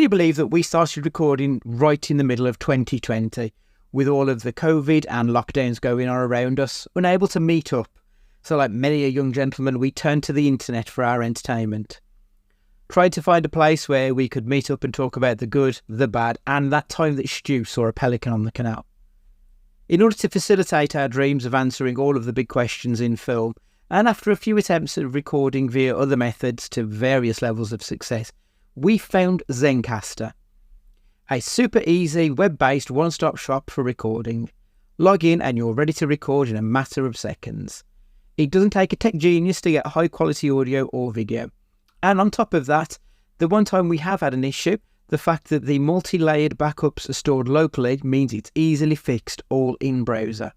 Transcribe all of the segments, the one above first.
you believe that we started recording right in the middle of 2020 with all of the COVID and lockdowns going on around us, unable to meet up? So like many a young gentleman, we turned to the internet for our entertainment. Tried to find a place where we could meet up and talk about the good, the bad, and that time that Stu saw a pelican on the canal. In order to facilitate our dreams of answering all of the big questions in film, and after a few attempts at recording via other methods to various levels of success, we found Zencastr, a super easy web-based one-stop shop for recording. Log in and you're ready to record in a matter of seconds. It doesn't take a tech genius to get high quality audio or video. And on top of that, the one time we have had an issue, the fact that the multi-layered backups are stored locally means it's easily fixed all in browser.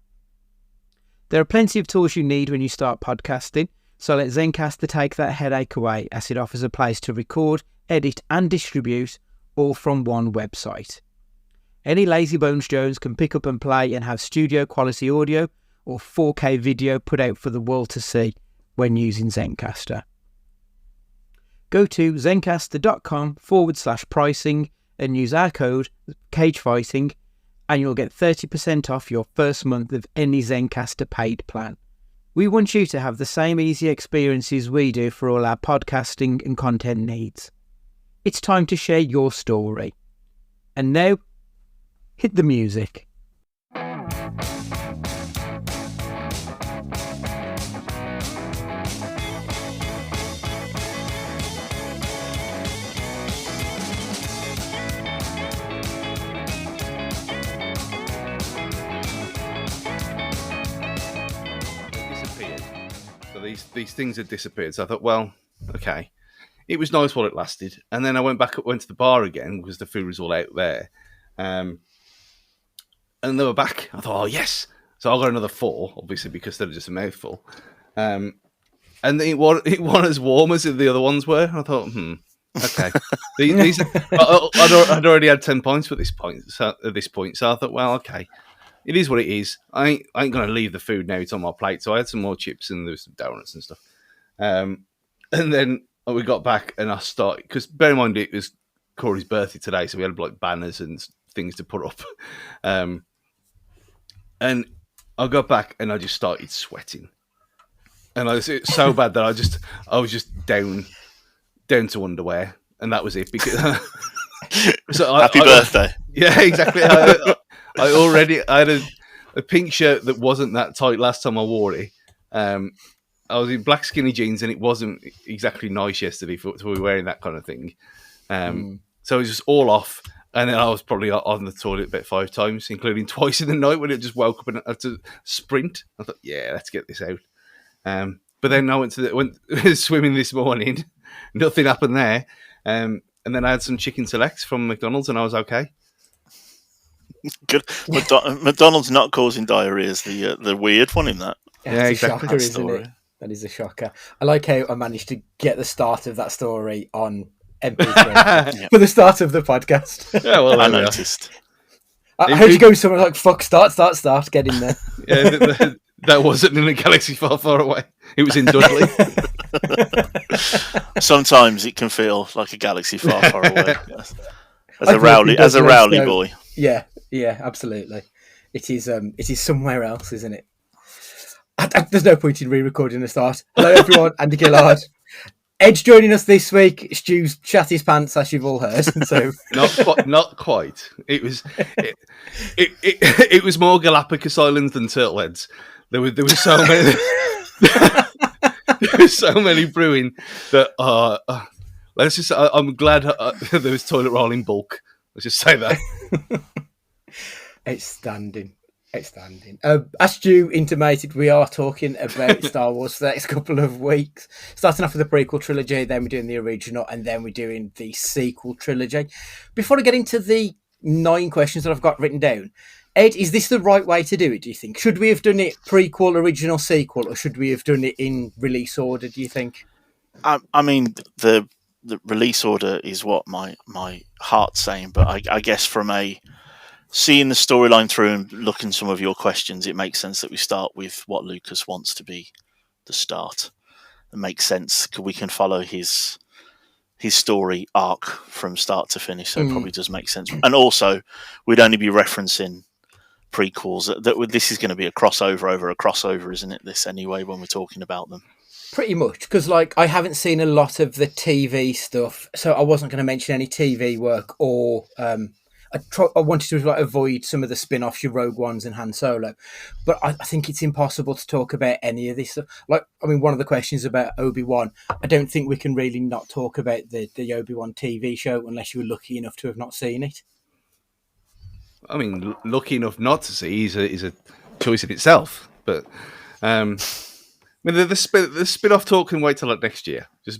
There are plenty of tools you need when you start podcasting, so let Zencastr take that headache away, as it offers a place to record, edit and distribute all from one website. Any lazy bones Jones can pick up and play and have studio quality audio or 4K video put out for the world to see when using Zencastr. Go to zencastr.com/pricing and use our code CAGEFIGHTING and you'll get 30% off your first month of any Zencastr paid plan. We want you to have the same easy experiences we do for all our podcasting and content needs. It's time to share your story. And now, hit the music. These things had disappeared. So I thought, well, okay. It was nice while it lasted. And then I went to the bar again because the food was all out there. And they were back. I thought, oh, yes. So I got another 4, obviously, because they were just a mouthful. And it wasn't as warm as the other ones were. I thought, okay. I'd already had 10 points at this point. So I thought, well, okay. It is what it is. I ain't going to leave the food now. It's on my plate. So I had some more chips and there was some donuts and stuff. And then we got back and I started, because bear in mind it was Corey's birthday today, so we had like banners and things to put up. And I got back and I just started sweating. And it was so bad that I was just down to underwear. And that was it. Because Happy birthday. Yeah, exactly. I had a pink shirt that wasn't that tight last time I wore it. I was in black skinny jeans and it wasn't exactly nice yesterday to be wearing that kind of thing. So it was just all off. And then I was probably on the toilet about 5 times, including twice in the night when it just woke up and I had to sprint. I thought, yeah, let's get this out. But then I went swimming this morning. Nothing happened there. And then I had some chicken selects from McDonald's and I was okay. Good. McDonald's not causing diarrhea is the weird one in that. Yeah, exactly. Shocker, isn't it? That is a shocker. I like how I managed to get the start of that story on MP3 for the start of the podcast. Yeah, well, I noticed. I heard you go somewhere like, fuck, start, get in there. Yeah, that wasn't in a galaxy far, far away. It was in Dudley. Sometimes it can feel like a galaxy far, far away. Yes. As a Rowley boy. Yeah, absolutely. It is somewhere else, isn't it? There's no point in re-recording the start. Hello, everyone. Andy Gillard. Edge joining us this week. Stu's shat his pants, as you've all heard. So not quite. It was it was more Galapagos Islands than Turtleheads. There were so many. There were so many brewing that let's just. I'm glad there was toilet roll in bulk. Let's just say that. Outstanding. As Stu intimated, we are talking about Star Wars for the next couple of weeks. Starting off with the prequel trilogy, then we're doing the original, and then we're doing the sequel trilogy. Before I get into the 9 questions that I've got written down, Ed, is this the right way to do it, do you think? Should we have done it prequel, original, sequel, or should we have done it in release order, do you think? I mean, the release order is what my heart's saying, but I guess from seeing the storyline through and looking some of your questions, it makes sense that we start with what Lucas wants to be the start. It makes sense because we can follow his his story arc from start to finish. So it probably does make sense. And also, we'd only be referencing prequels. This is going to be a crossover over a crossover, isn't it? This anyway, when we're talking about them. Pretty much, because like I haven't seen a lot of the TV stuff, so I wasn't going to mention any TV work, or I wanted to like avoid some of the spin-offs, your Rogue Ones and Han Solo, but I think it's impossible to talk about any of this stuff. Like, I mean, one of the questions about Obi-Wan, I don't think we can really not talk about the Obi-Wan TV show unless you were lucky enough to have not seen it. I mean, lucky enough not to see is a choice in itself, but. I mean, the spin-off talk can wait till like next year. Just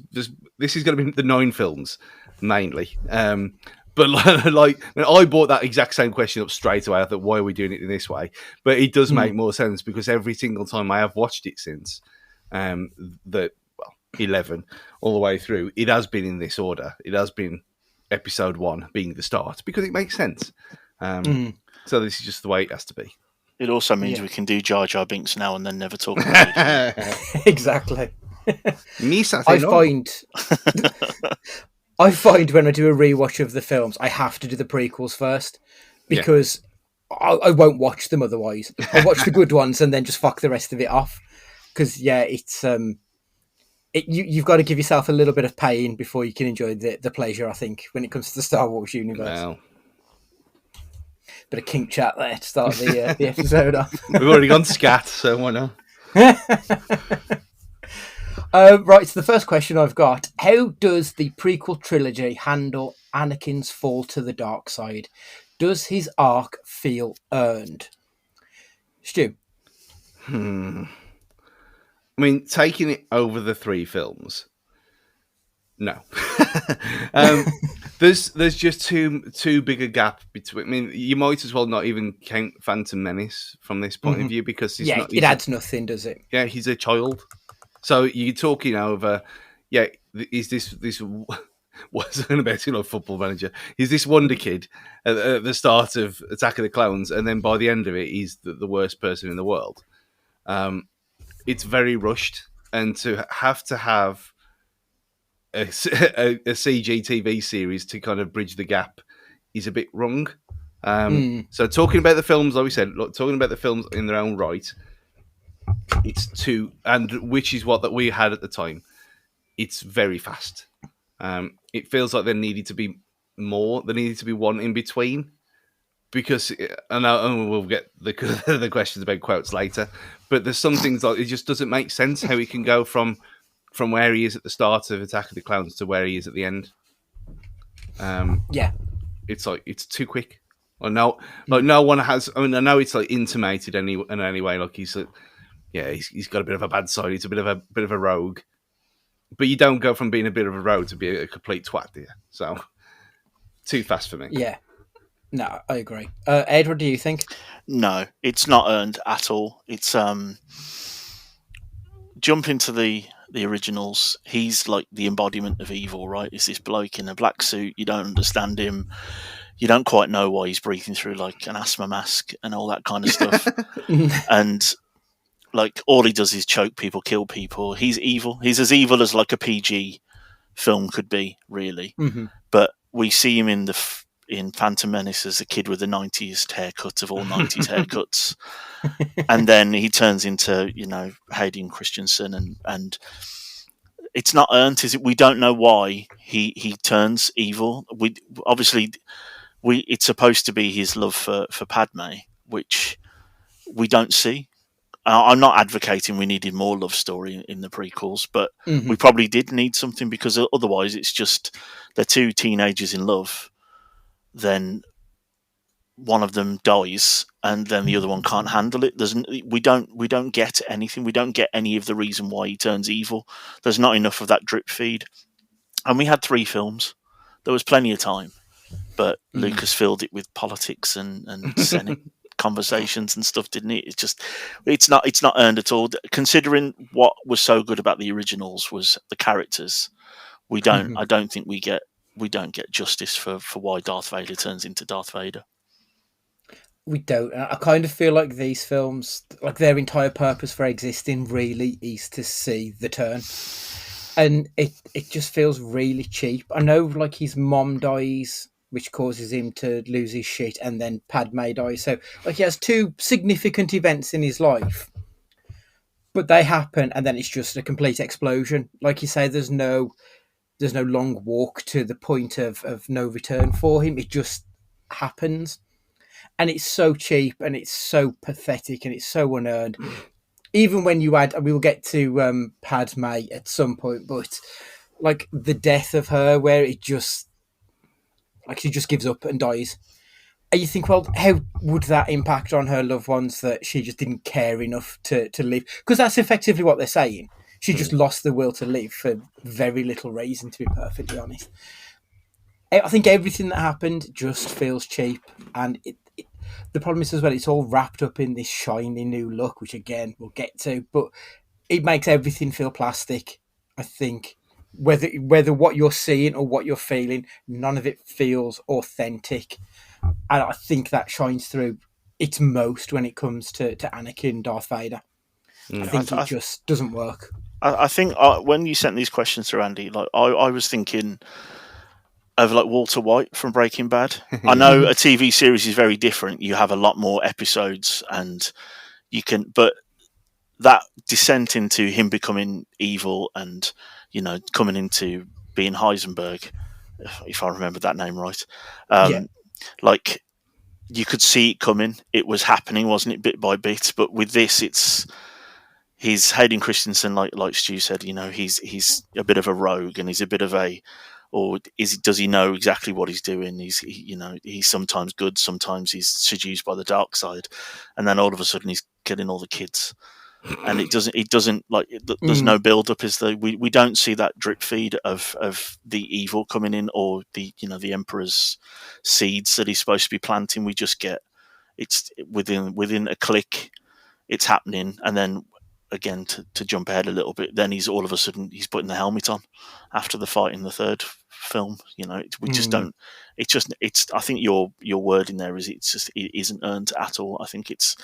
this is going to be the 9 films mainly. But like when I brought that exact same question up straight away, I thought, why are we doing it in this way? But it does make more sense because every single time I have watched it since 11 all the way through, it has been in this order. It has been episode 1 being the start because it makes sense. So this is just the way it has to be. It also means we can do Jar Jar Binks now and then never talk about it. Exactly. I find when I do a rewatch of the films, I have to do the prequels first because I won't watch them otherwise. I'll watch the good ones and then just fuck the rest of it off. Because it's you've got to give yourself a little bit of pain before you can enjoy the pleasure. I think when it comes to the Star Wars universe. Well. Bit of kink chat there to start the episode off. We've already gone scat, so why not? Right, so the first question I've got: how does the prequel trilogy handle Anakin's fall to the dark side? Does his arc feel earned? Stu? I mean, taking it over the 3 films, no. There's just too big a gap between. I mean, you might as well not even count Phantom Menace from this point of view because it adds nothing, does it? Yeah, he's a child. So you're talking over. Yeah, is this what's going about Football Manager? He's this wonder kid at the start of Attack of the Clones, and then by the end of it, he's the worst person in the world. It's very rushed, and to have a CG TV series to kind of bridge the gap is a bit wrong. So talking about the films, like we said, talking about the films in their own right, it's too, and which is what that we had at the time. It's very fast. It feels like there needed to be more. There needed to be one in between, because and we'll get the questions about quotes later. But there's some things like it just doesn't make sense how he can go from where he is at the start of Attack of the Clowns to where he is at the end. It's like it's too quick. No one has. I mean, I know it's like intimated anyway. Like he's got a bit of a bad side. He's a bit of a rogue, but you don't go from being a bit of a rogue to be a complete twat, do you? So too fast for me. Yeah. No, I agree. Ed, what do you think? No, it's not earned at all. It's jump into the originals. He's like the embodiment of evil, right? It's this bloke in a black suit. You don't understand him. You don't quite know why he's breathing through like an asthma mask and all that kind of stuff. And like all he does is choke people, kill people. He's evil. He's as evil as like a PG film could be, really. Mm-hmm. But we see him in Phantom Menace as a kid with the 90s haircut of all 90s haircuts. And then he turns into, Hayden Christensen and it's not earned, is it? We don't know why he turns evil. It's supposed to be his love for Padme, which we don't see. I'm not advocating we needed more love story in the prequels, but we probably did need something, because otherwise it's just they're two teenagers in love. Then one of them dies, and then the other one can't handle it. We don't get anything. We don't get any of the reason why he turns evil. There's not enough of that drip feed, and we had 3 films. There was plenty of time, but Lucas filled it with politics and Senate conversations and stuff, didn't he? It's not earned at all. Considering what was so good about the originals was the characters. I don't think we don't get justice for why Darth Vader turns into Darth Vader. We don't. I kind of feel like these films, like their entire purpose for existing really is to see the turn. and it just feels really cheap. I know, like, his mom dies, which causes him to lose his shit, and then Padme dies. So, like, he has two significant events in his life, but they happen, and then it's just a complete explosion. Like you say, there's no long walk to the point of no return for him. It just happens, and it's so cheap, and it's so pathetic, and it's so unearned. Even when you add, we will get to Padme at some point, but like the death of her, where it just, like, she just gives up and dies. And you think, well, how would that impact on her loved ones that she just didn't care enough to live? Because that's effectively what they're saying. She just lost the will to live for very little reason, to be perfectly honest. I think everything that happened just feels cheap, and the problem is as well, it's all wrapped up in this shiny new look, which again we'll get to, but it makes everything feel plastic. I think whether what you're seeing or what you're feeling, none of it feels authentic, and I think that shines through its most when it comes to Anakin and Darth Vader. I think it just doesn't work. I think when you sent these questions to Andy, like I was thinking of like Walter White from Breaking Bad. I know a TV series is very different. You have a lot more episodes, and you can, but that descent into him becoming evil and, you know, coming into being Heisenberg, if I remember that name right, like, you could see it coming. It was happening, wasn't it, bit by bit? But with this, he's Hayden Christensen, like Stu said. You know, he's a bit of a rogue, and he's a bit of a, or does he know exactly what he's doing? He's sometimes good, sometimes he's seduced by the dark side, and then all of a sudden he's killing all the kids. And it doesn't like, there's no build up. Is we don't see that drip feed of the evil coming in, or the Emperor's seeds that he's supposed to be planting. We just get, it's within a click, it's happening, and then again, to jump ahead a little bit, then he's all of a sudden he's putting the helmet on after the fight in the third film. You know, we just don't. It's. I think your word in there is, it isn't earned at all. I think it's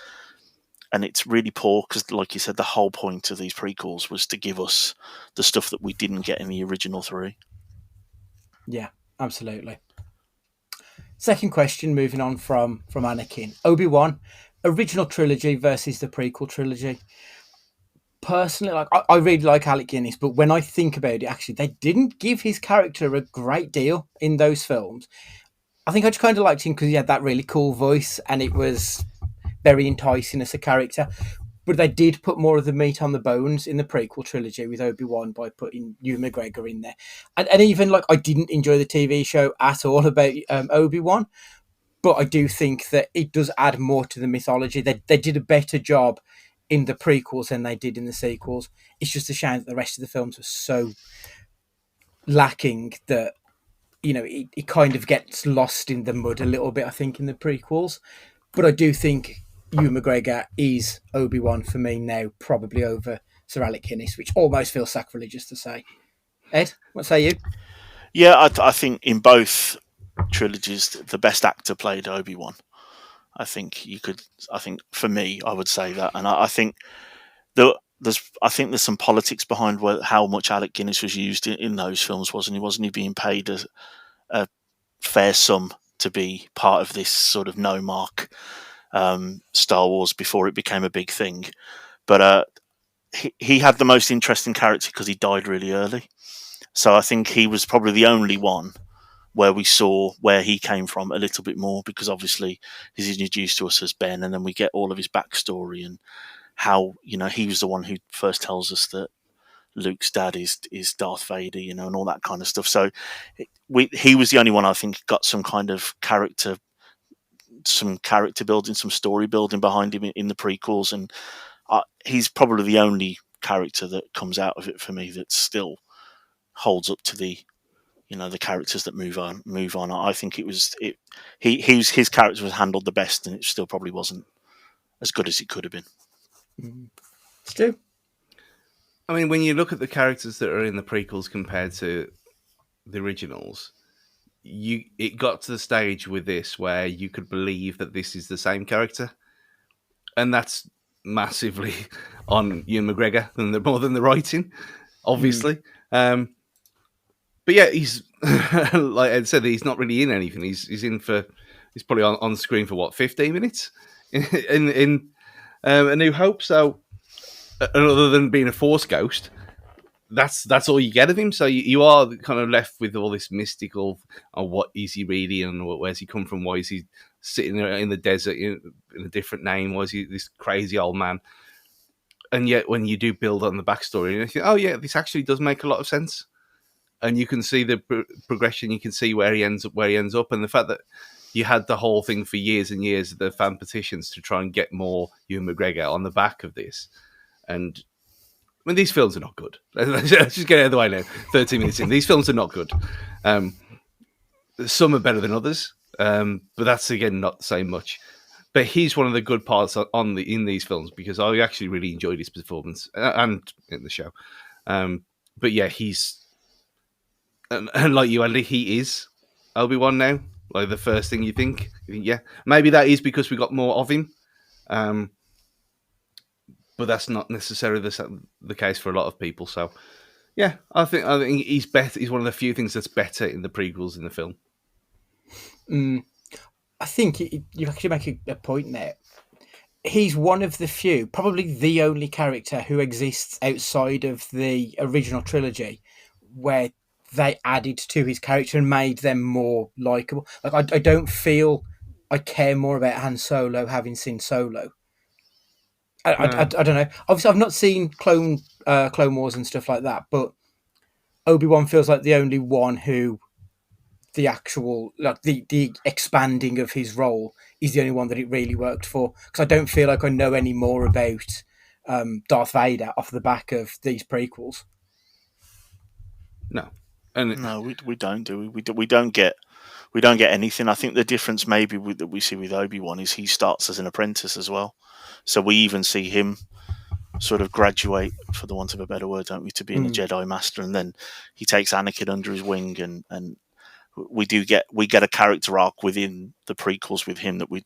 really poor, because, like you said, the whole point of these prequels was to give us the stuff that we didn't get in the original three. Yeah, absolutely. Second question, moving on from Anakin. Obi-Wan, original trilogy versus the prequel trilogy. Personally, like, I really like Alec Guinness, but when I think about it, actually, they didn't give his character a great deal in those films. I think I just kind of liked him because he had that really cool voice, and it was very enticing as a character. But they did put more of the meat on the bones in the prequel trilogy with Obi-Wan by putting Ewan McGregor in there. And even, like, I didn't enjoy the TV show at all about Obi-Wan, but I do think that it does add more to the mythology. They did a better job in the prequels than they did in the sequels. It's just a shame that the rest of the films were so lacking that, you know, it kind of gets lost in the mud a little bit, I think, in the prequels. But I do think Ewan McGregor is Obi-Wan for me now, probably over Sir Alec Guinness, which almost feels sacrilegious to say. Ed, what say you? Yeah, I think in both trilogies, the best actor played Obi-Wan. I think for me, I would say that, and I think there's some politics behind how much Alec Guinness was used in those films. Wasn't he being paid a fair sum to be part of this sort of no mark Star Wars before it became a big thing? But he had the most interesting character because he died really early. So I think he was probably the only one where we saw where he came from a little bit more, because obviously he's introduced to us as Ben, and then we get all of his backstory and how, you know, he was the one who first tells us that Luke's dad is Darth Vader, you know, and all that kind of stuff. So he was the only one I think got some kind of character building, some story building behind him in the prequels, and he's probably the only character that comes out of it for me that still holds up to the, you know, the characters that move on. I think his character was handled the best, and it still probably wasn't as good as it could have been. Stu? I mean, when you look at the characters that are in the prequels compared to the originals, it got to the stage with this where you could believe that this is the same character, and that's massively on Ewan McGregor more than the writing, obviously. But yeah, he's like Ed said, he's not really in anything. He's probably on screen for 15 minutes in A New Hope. So, other than being a Force ghost, that's all you get of him. So you are kind of left with all this mystical, what is he really, and where's he come from? Why is he sitting in the desert in a different name? Why is he this crazy old man? And yet, when you do build on the backstory, you think, oh yeah, this actually does make a lot of sense. And you can see the progression. You can see where he ends up, and the fact that you had the whole thing for years and years, the fan petitions to try and get more Ewan McGregor on the back of this. And I mean, these films are not good. Let's just get it out of the way now. 13 minutes in, these films are not good. Some are better than others, but that's again not saying much. But he's one of the good parts in these films because I actually really enjoyed his performance and in the show. But yeah, he's. And like you, Andy, he is Obi-Wan now. Like the first thing you think, yeah, maybe that is because we got more of him. But that's not necessarily the case for a lot of people. So, yeah, I think he's better. He's one of the few things that's better in the prequels in the film. I think you actually make a point there. He's one of the few, probably the only character who exists outside of the original trilogy where they added to his character and made them more likable. Like I don't feel I care more about Han Solo having seen Solo. I don't know. Obviously, I've not seen Clone Wars and stuff like that, but Obi-Wan feels like the only one who the actual the expanding of his role is the only one that it really worked for, because I don't feel like I know any more about Darth Vader off the back of these prequels. No, no, we don't do we don't get anything. I think the difference maybe that we see with Obi-Wan is he starts as an apprentice as well, so we even see him sort of graduate, for the want of a better word, don't we, to being a Jedi Master, and then he takes Anakin under his wing, and we get a character arc within the prequels with him that we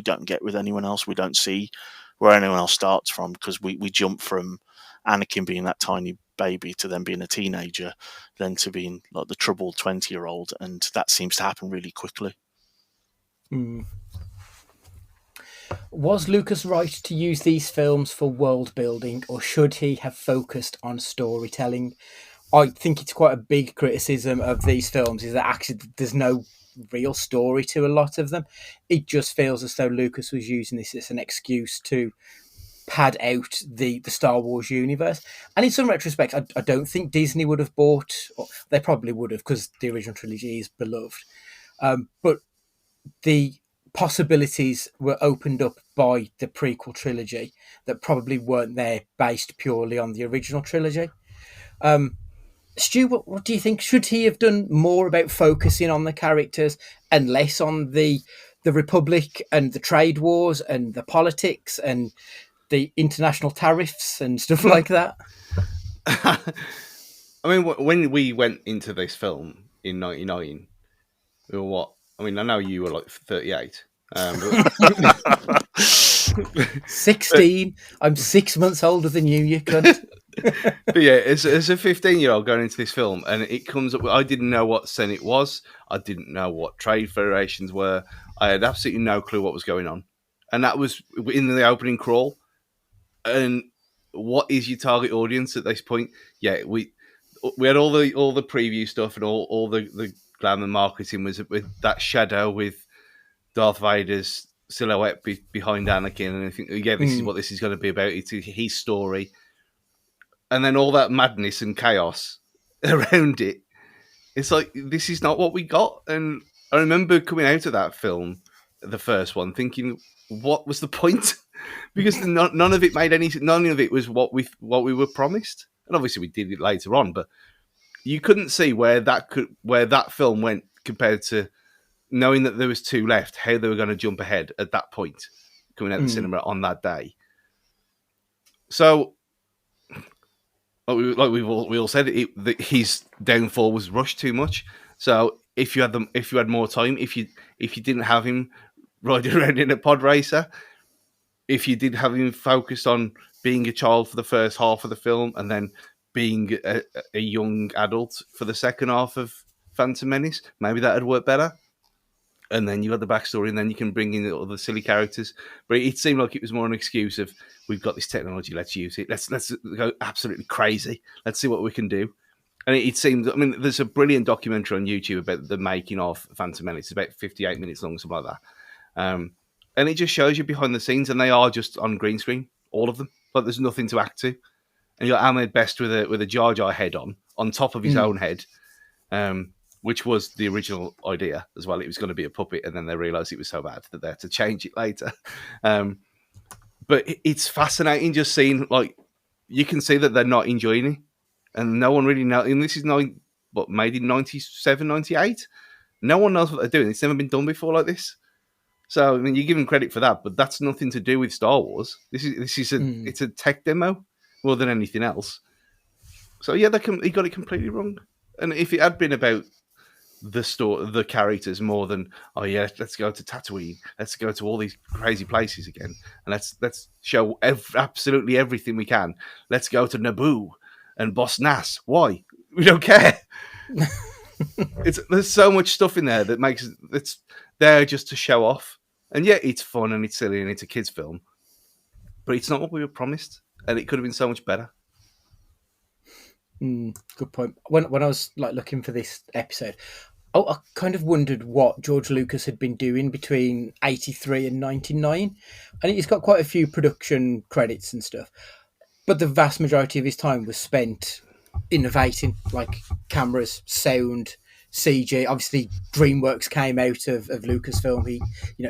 don't get with anyone else. We don't see where anyone else starts from, because we jump from Anakin being that tiny baby to then being a teenager, then to being like the troubled 20-year-old, and that seems to happen really quickly. Was Lucas right to use these films for world building, or should he have focused on storytelling? I think it's quite a big criticism of these films is that actually there's no real story to a lot of them. It just feels as though Lucas was using this as an excuse to pad out the Star Wars universe. And in some retrospect, I don't think Disney would have bought, or they probably would have, because the original trilogy is beloved. But the possibilities were opened up by the prequel trilogy that probably weren't there based purely on the original trilogy. Stu, what do you think? Should he have done more about focusing on the characters and less on the Republic and the trade wars and the politics and the international tariffs and stuff like that? I mean, when we went into this film in '99, we were what? I mean, I know you were like 38. 16. I'm 6 months older than you cunt. But yeah, as a 15-year-old going into this film, and it comes up, I didn't know what Senate was. I didn't know what trade federations were. I had absolutely no clue what was going on. And that was in the opening crawl. And what is your target audience at this point? Yeah, we had all the preview stuff and all the glamour marketing was with that shadow with Darth Vader's silhouette behind Anakin, and I think, yeah, this is what this is going to be about. It's his story, and then all that madness and chaos around it. It's like, this is not what we got. And I remember coming out of that film, the first one, thinking, what was the point? Because none of it made any. None of it was what we were promised. And obviously, we did it later on, but you couldn't see where that film went compared to knowing that there was two left. How they were going to jump ahead at that point, coming out of the cinema on that day. So, like we all said, his downfall was rushed too much. So if you had more time, if you didn't have him riding around in a pod racer, if you did have him focused on being a child for the first half of the film and then being a young adult for the second half of Phantom Menace. Maybe that would work better. And then you got the backstory, and then you can bring in all the silly characters. But it seemed like it was more an excuse of, we've got this technology, let's use it. Let's go absolutely crazy. Let's see what we can do. And it seems, I mean, there's a brilliant documentary on YouTube about the making of Phantom Menace. It's about 58 minutes long, something like that. And it just shows you behind the scenes, and they are just on green screen, all of them. Like, there's nothing to act to. And you got Ahmed Best with a Jar Jar head on top of his own head, which was the original idea as well. It was going to be a puppet, and then they realised it was so bad that they had to change it later. But it's fascinating just seeing, like, you can see that they're not enjoying it, and no one really knows. And this is made in 97, 98? No one knows what they're doing. It's never been done before like this. So, I mean, you give them credit for that, but that's nothing to do with Star Wars. It's a tech demo more than anything else. So yeah, he got it completely wrong. And if it had been about the characters more than, oh yeah, let's go to Tatooine, let's go to all these crazy places again, and let's show absolutely everything we can. Let's go to Naboo and Boss Nass. Why? We don't care. There's so much stuff in there that makes it's there just to show off. And yeah, it's fun and it's silly and it's a kids' film, but it's not what we were promised, and it could have been so much better. Good point. When I was like looking for this episode, I kind of wondered what George Lucas had been doing between 83 and 99. And he's got quite a few production credits and stuff, but the vast majority of his time was spent innovating, like cameras, sound, CG. Obviously, DreamWorks came out of Lucasfilm.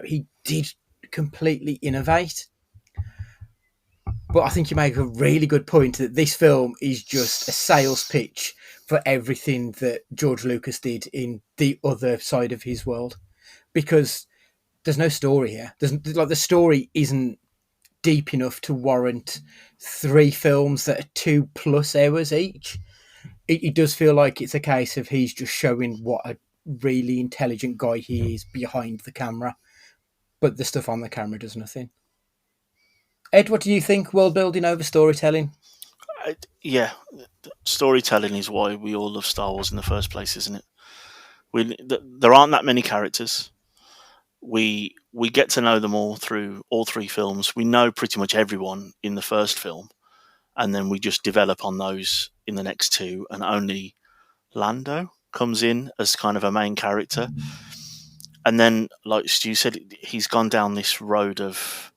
He did completely innovate. But I think you make a really good point that this film is just a sales pitch for everything that George Lucas did in the other side of his world, because there's no story here. The story isn't deep enough to warrant 3 films that are 2+ hours each. It does feel like it's a case of he's just showing what a really intelligent guy he is behind the camera, but the stuff on the camera does nothing. Ed, what do you think? World building over storytelling? Yeah, storytelling is why we all love Star Wars in the first place, isn't it? There aren't that many characters. We get to know them all through all 3 films. We know pretty much everyone in the first film, and then we just develop on those in the next 2, and only Lando comes in as kind of a main character. And then, like Stu said, he's gone down this road of,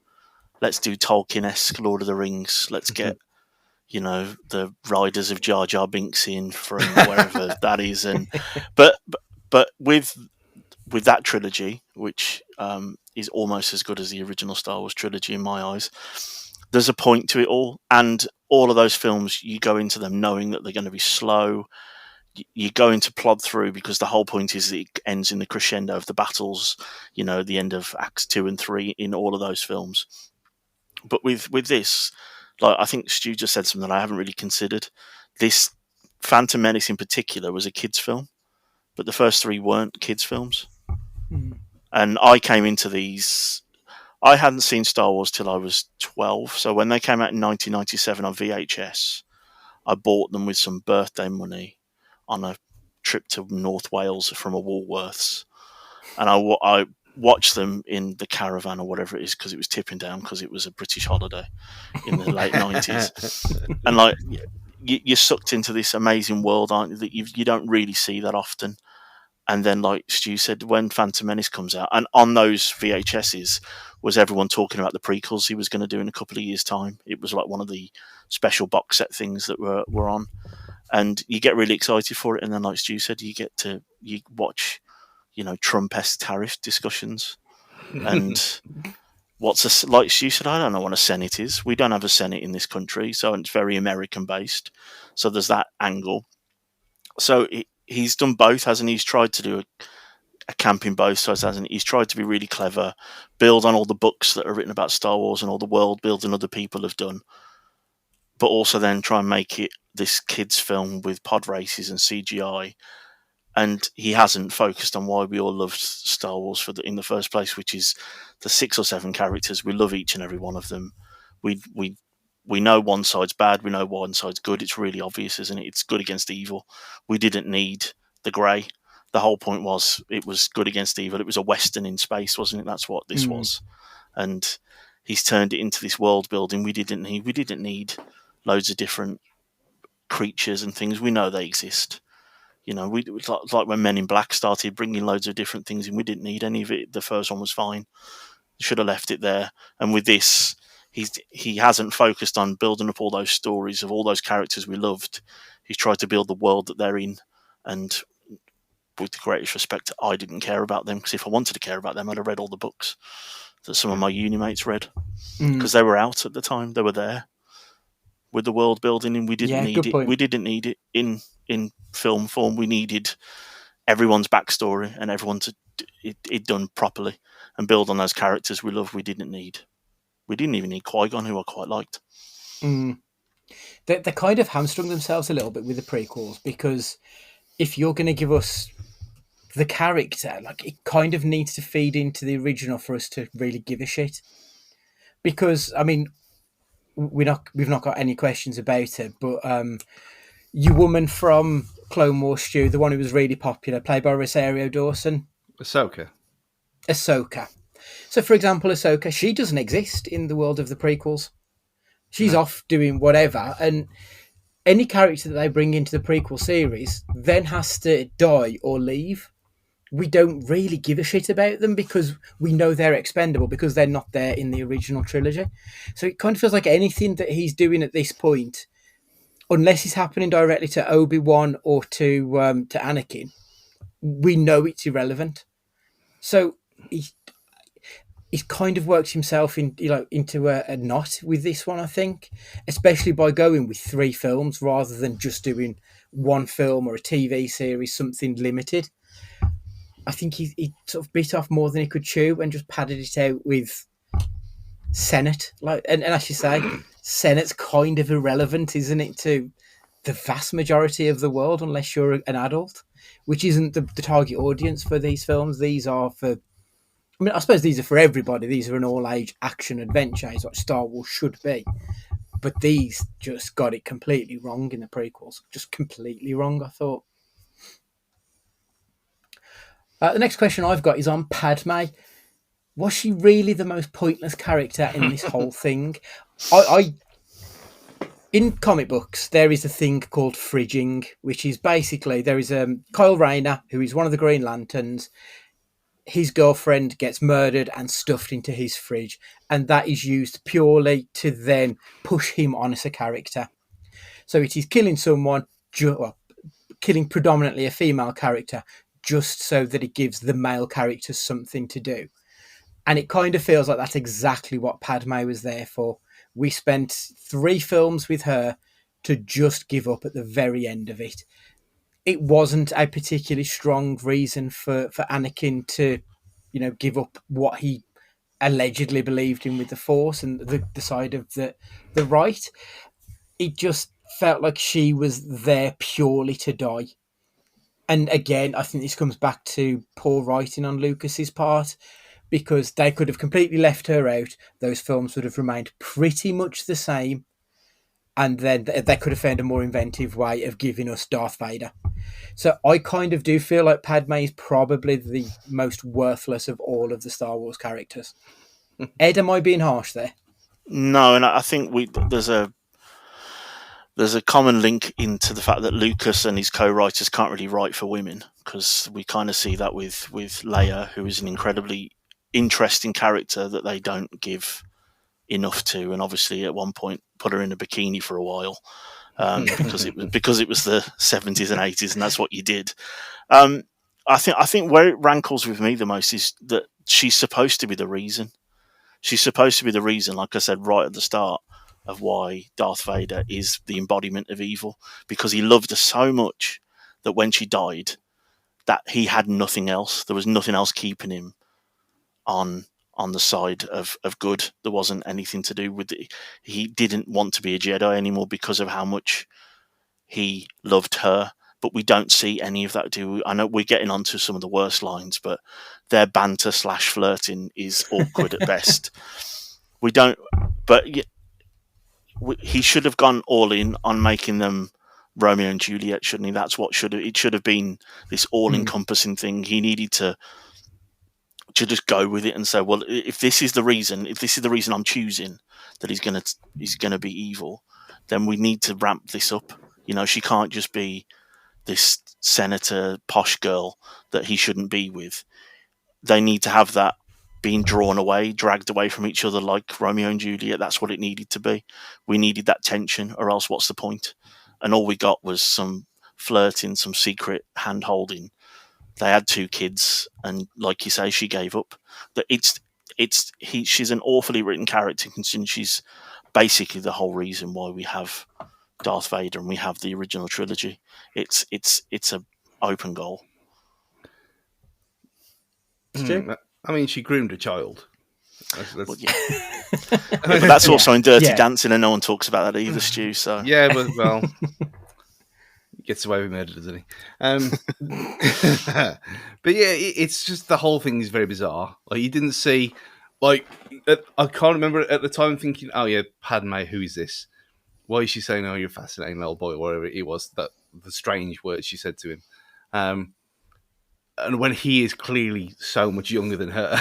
let's do Tolkien-esque Lord of the Rings. Let's get, the Riders of Jar Jar Binks in from wherever that is. And but with that trilogy, which is almost as good as the original Star Wars trilogy in my eyes, there's a point to it all. And all of those films, you go into them knowing that they're going to be slow. You're going to plod through, because the whole point is that it ends in the crescendo of the battles, the end of Acts 2 and 3 in all of those films. But with this, like, I think Stu just said something that I haven't really considered. This Phantom Menace in particular was a kids' film, but the first 3 weren't kids' films. And I came into these, I hadn't seen Star Wars till I was 12. So when they came out in 1997 on VHS, I bought them with some birthday money on a trip to North Wales from a Woolworths. And I watched them in the caravan or whatever it is, because it was tipping down, because it was a British holiday in the late 90s. And like, you're sucked into this amazing world, aren't you, that you don't really see that often. And then, like Stu said, when Phantom Menace comes out, and on those VHSs was everyone talking about the prequels he was going to do in a couple of years' time. It was like one of the special box set things that were on. And you get really excited for it. And then, like Stu said, you watch, Trump-esque tariff discussions. And like Stu said, I don't know what a Senate is. We don't have a Senate in this country, so it's very American-based. So there's that angle. So he's done both, hasn't he? He's tried to do a camp in both sides, hasn't he? He's tried to be really clever, build on all the books that are written about Star Wars and all the world building other people have done, but also then try and make it this kids' film with pod races and CGI. And he hasn't focused on why we all loved Star Wars in the first place, which is the 6 or 7 characters. We love each and every one of them. We we know one side's bad, we know one side's good. It's really obvious, isn't it? It's good against evil. We didn't need the grey. The whole point was it was good against evil. It was a Western in space, wasn't it? That's what this was. And he's turned it into this world building we didn't need. We didn't need loads of different creatures and things. We know they exist. You know, it's like when Men in Black started bringing loads of different things in. We didn't need any of it. The first one was fine. Should have left it there. And with this, he hasn't focused on building up all those stories of all those characters we loved. He's tried to build the world that they're in. And with the greatest respect, I didn't care about them, because if I wanted to care about them, I'd have read all the books that some of my uni mates read, because they were out at the time. They were there with the world building, and we didn't need it. We didn't need it in film form. We needed everyone's backstory and everyone to it done properly and build on those characters we love. We didn't even need Qui-Gon, who I quite liked. They kind of hamstrung themselves a little bit with the prequels, because if you're going to give us the character, like, it kind of needs to feed into the original for us to really give a shit. Because, I mean, we've not got any questions about it, but your woman from Clone Wars, Stu, the one who was really popular, played by Rosario Dawson. Ahsoka. So, for example, Ahsoka, she doesn't exist in the world of the prequels. She's off doing whatever, and any character that they bring into the prequel series then has to die or leave. We don't really give a shit about them because we know they're expendable, because they're not there in the original trilogy. So it kind of feels like anything that he's doing at this point, unless it's happening directly to Obi-Wan or to Anakin, we know it's irrelevant. So he's kind of worked himself into a knot with this one, I think, especially by going with 3 films rather than just doing one film or a TV series, something limited. I think he sort of bit off more than he could chew and just padded it out with Senate. And as you say, Senate's kind of irrelevant, isn't it, to the vast majority of the world, unless you're an adult, which isn't the target audience for these films. These are for, I mean, I suppose these are for everybody. These are an all-age action adventure, is what Star Wars should be. But these just got it completely wrong in the prequels. Just completely wrong, I thought. The next question I've got is on Padme. Was she really the most pointless character in this whole thing? In comic books, there is a thing called fridging, which is basically, there is Kyle Rayner, who is one of the Green Lanterns. His girlfriend gets murdered and stuffed into his fridge, and that is used purely to then push him on as a character. So it is killing someone, killing predominantly a female character, just so that it gives the male characters something to do. And it kind of feels like that's exactly what Padme was there for. We spent 3 films with her to just give up at the very end of it. It wasn't a particularly strong reason for Anakin to, give up what he allegedly believed in with the Force and the side of the right. It just felt like she was there purely to die. And again, I think this comes back to poor writing on Lucas's part, because they could have completely left her out. Those films would have remained pretty much the same. And then they could have found a more inventive way of giving us Darth Vader. So I kind of do feel like Padme is probably the most worthless of all of the Star Wars characters. Ed, am I being harsh there? No, and I think there's a common link into the fact that Lucas and his co-writers can't really write for women, because we kind of see that with Leia, who is an incredibly interesting character that they don't give enough to, and obviously at one point put her in a bikini for a while because it was the 70s and 80s, and that's what you did. I think where it rankles with me the most is that she's supposed to be the reason. She's supposed to be the reason, like I said right at the start, of why Darth Vader is the embodiment of evil, because he loved her so much that when she died, that he had nothing else. There was nothing else keeping him on the side of good. There wasn't anything to do with it. He didn't want to be a Jedi anymore because of how much he loved her. But we don't see any of that, do we? I know we're getting onto some of the worst lines, but their banter / flirting is awkward at best. We don't, but he should have gone all in on making them Romeo and Juliet, shouldn't he? That's what it should have been, this all-encompassing thing. He needed to just go with it and say, well, if this is the reason I'm choosing that he's gonna be evil, then we need to ramp this up. You know, she can't just be this senator posh girl that he shouldn't be with. They need to have that being drawn away, dragged away from each other like Romeo and Juliet. That's what it needed to be. We needed that tension, or else what's the point? And all we got was some flirting, some secret hand holding. They had 2 kids, and like you say, she gave up. That she's an awfully written character, considering she's basically the whole reason why we have Darth Vader and we have the original trilogy. It's a open goal. I mean, she groomed a child. Well, yeah. But that's also in Dirty Dancing, and no one talks about that either, Stu. So yeah, but well, he gets away with murder, doesn't he? But yeah, it's just the whole thing is very bizarre. Like, you didn't see, like, I can't remember at the time thinking, oh yeah, Padme, who is this? Why is she saying, oh, you're a fascinating little boy, or whatever it was, that the strange words she said to him. And when he is clearly so much younger than her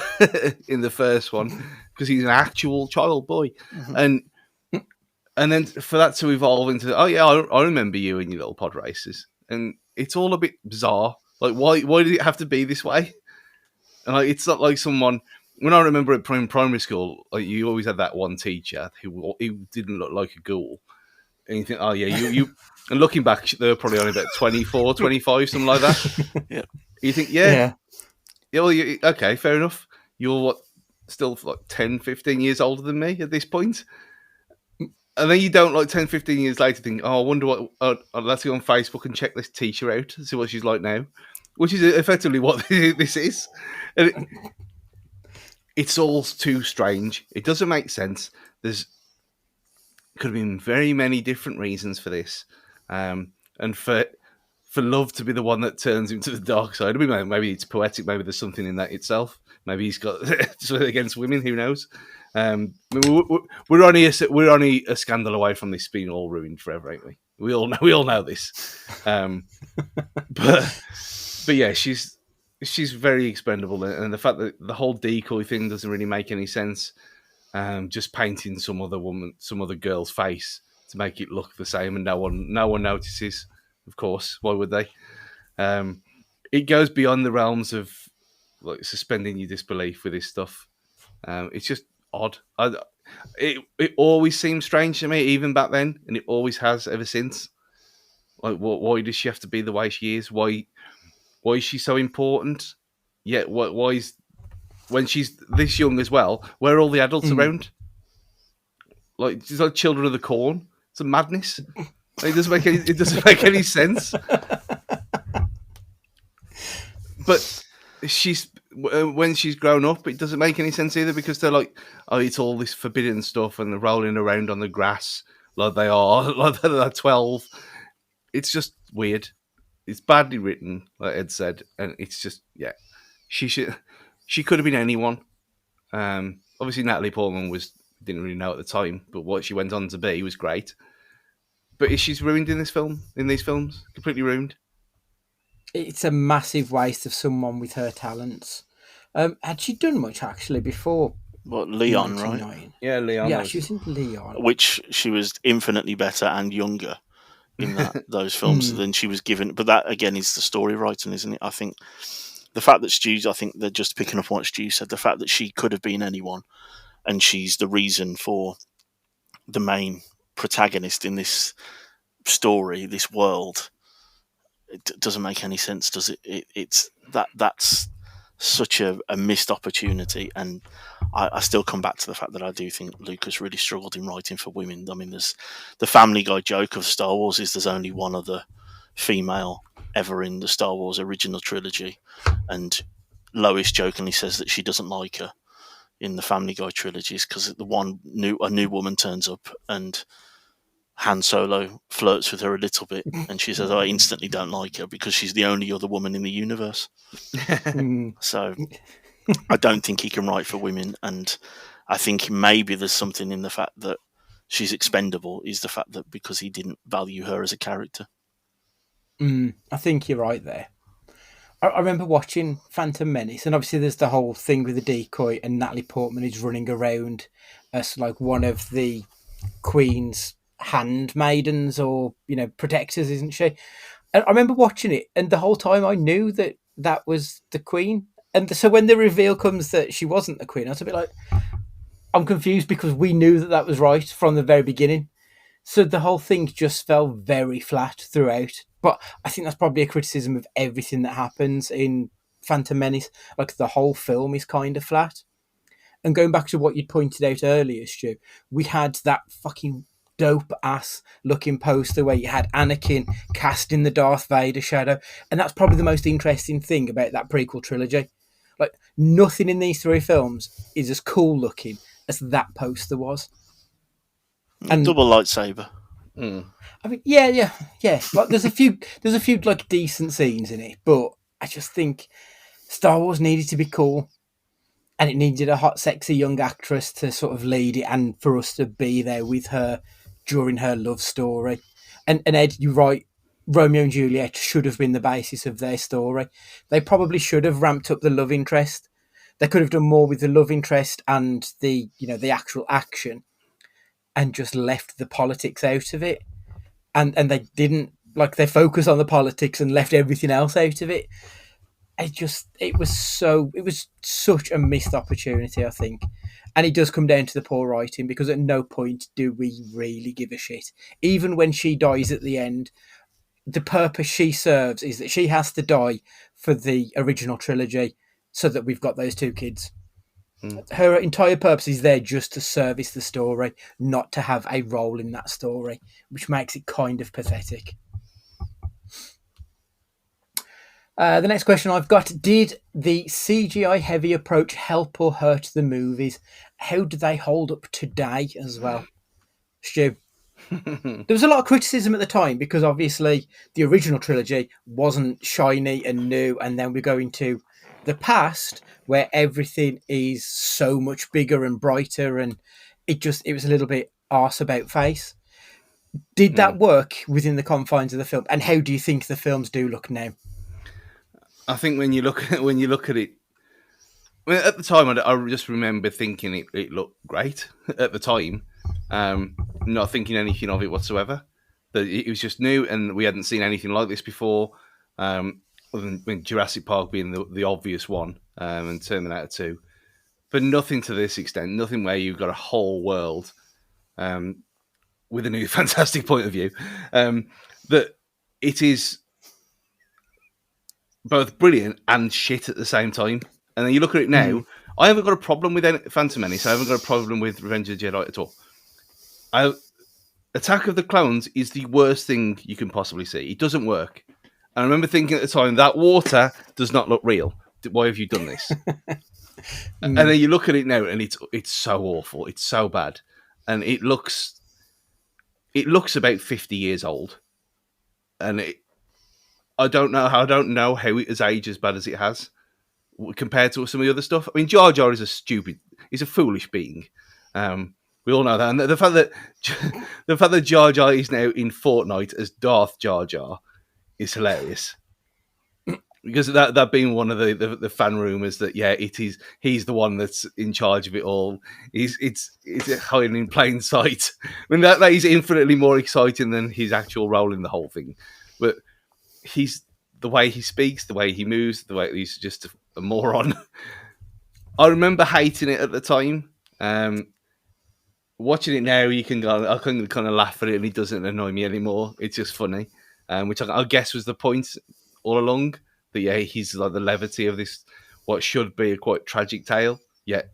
in the first one, because he's an actual child boy. And then for that to evolve into, oh yeah, I remember you in your little pod races. And it's all a bit bizarre. Like, why did it have to be this way? And like, it's not like someone, when I remember at primary school, like, you always had that one teacher who didn't look like a ghoul. And you think, oh yeah, you and looking back, they were probably only about 24, 25, something like that. Yeah. You think, yeah, well, okay, fair enough. You're still like 10, 15 years older than me at this point. And then you don't, like, 10, 15 years later think, oh, I wonder what, let's go on Facebook and check this teacher out, see what she's like now. Which is effectively what this is. And it's all too strange. It doesn't make sense. Could have been very many different reasons for this. And for love to be the one that turns him to the dark side. I mean, maybe it's poetic. Maybe there's something in that itself. Maybe he's got something against women. Who knows? We're only a scandal away from this being all ruined forever, ain't we? We all know this. But yeah, she's very expendable, and the fact that the whole decoy thing doesn't really make any sense. Just painting some other girl's face to make it look the same, and no one notices. Of course, why would they? It goes beyond the realms of, like, suspending your disbelief with this stuff. It's just odd. It always seemed strange to me, even back then, and it always has ever since. Like, why does she have to be the way she is? Why is she so important? Yet, why is, when she's this young as well, where are all the adults around? Like, she's like Children of the Corn. It's a madness. It doesn't make any sense. But when she's grown up, it doesn't make any sense either, because they're like, oh, it's all this forbidden stuff, and they're rolling around on the grass like they are, like they're 12. It's just weird. It's badly written, like Ed said, and it's just, yeah, she could have been anyone. Obviously, Natalie Portman didn't really know at the time, but what she went on to be was great. But she's ruined in these films, completely ruined. It's a massive waste of someone with her talents. Had she done much actually before? What, Leon, right? Yeah, Leon. Yeah, she was in Leon, which she was infinitely better and younger in those films than she was given. But that again is the story writing, isn't it? I think the fact that I think they're just picking up on what Stu said. The fact that she could have been anyone, and she's the reason for the main protagonist in this story, this world, it doesn't make any sense, does it? That's such a missed opportunity, and I still come back to the fact that I do think Lucas really struggled in writing for women. I mean, there's the Family Guy joke of Star Wars is there's only one other female ever in the Star Wars original trilogy, and Lois jokingly says that she doesn't like her in the Family Guy trilogies because a new woman turns up and Han Solo flirts with her a little bit, and she says, I instantly don't like her because she's the only other woman in the universe. So I don't think he can write for women, and I think maybe there's something in the fact that she's expendable is the fact that because he didn't value her as a character. I think you're right there. I remember watching Phantom Menace, and obviously there's the whole thing with the decoy, and Natalie Portman is running around as like one of the Queen's handmaidens or protectors, isn't she? And I remember watching it, and the whole time I knew that that was the Queen. And so when the reveal comes that she wasn't the Queen, I was a bit like, I'm confused because we knew that that was right from the very beginning. So the whole thing just fell very flat throughout. But I think that's probably a criticism of everything that happens in Phantom Menace. Like the whole film is kind of flat. And going back to what you pointed out earlier, Stu, we had that fucking dope ass looking poster where you had Anakin casting the Darth Vader shadow. And that's probably the most interesting thing about that prequel trilogy. Like nothing in these three films is as cool looking as that poster was. And double lightsaber. I mean, yeah. Like, there's a few like decent scenes in it, but I just think Star Wars needed to be cool, and it needed a hot, sexy young actress to sort of lead it, and for us to be there with her during her love story. And Ed, you're right. Romeo and Juliet should have been the basis of their story. They probably should have ramped up the love interest. They could have done more with the love interest and the the actual action, and just left the politics out of it. And they didn't, like, they focused on the politics and left everything else out of it. It was such a missed opportunity, I think. And it does come down to the poor writing, because at no point do we really give a shit. Even when she dies at the end, the purpose she serves is that she has to die for the original trilogy so that we've got those two kids. Her entire purpose is there just to service the story, not to have a role in that story, which makes it kind of pathetic. The next question I've got: did the CGI heavy approach help or hurt the movies? How do they hold up today as well? Stu? There was a lot of criticism at the time because obviously the original trilogy wasn't shiny and new, and then we go into the past where everything is so much bigger and brighter, and it was a little bit arse about face. Did that work within the confines of the film, and how do you think the films do look now? I think when you look at it, I mean, at the time, I just remember thinking it looked great at the time, not thinking anything of it whatsoever. That it was just new, and we hadn't seen anything like this before. Other than Jurassic Park being the obvious one, and Terminator 2, but nothing to this extent. Nothing where you've got a whole world with a new fantastic point of view. That it is both brilliant and shit at the same time. And then you look at it now. I haven't got a problem with Phantom Menace. I haven't got a problem with Revenge of the Jedi at all. Attack of the Clones is the worst thing you can possibly see. It doesn't work. I remember thinking at the time, that water does not look real. Why have you done this? And then you look at it now, and it's so awful. It's so bad, and it looks about 50 years old. And I don't know how it has aged as bad as it has compared to some of the other stuff. I mean, Jar Jar is a foolish being. We all know that, and the fact that Jar Jar is now in Fortnite as Darth Jar Jar is hilarious. Because that being one of the fan rumors that he's the one that's in charge of it all. It's hiding in plain sight. I mean that is infinitely more exciting than his actual role in the whole thing. But the way he speaks, the way he moves, the way he's just a moron. I remember hating it at the time. Watching it now, I can kind of laugh at it, and it doesn't annoy me anymore. It's just funny, which I guess was the point all along. That he's like the levity of this, what should be a quite tragic tale. Yet,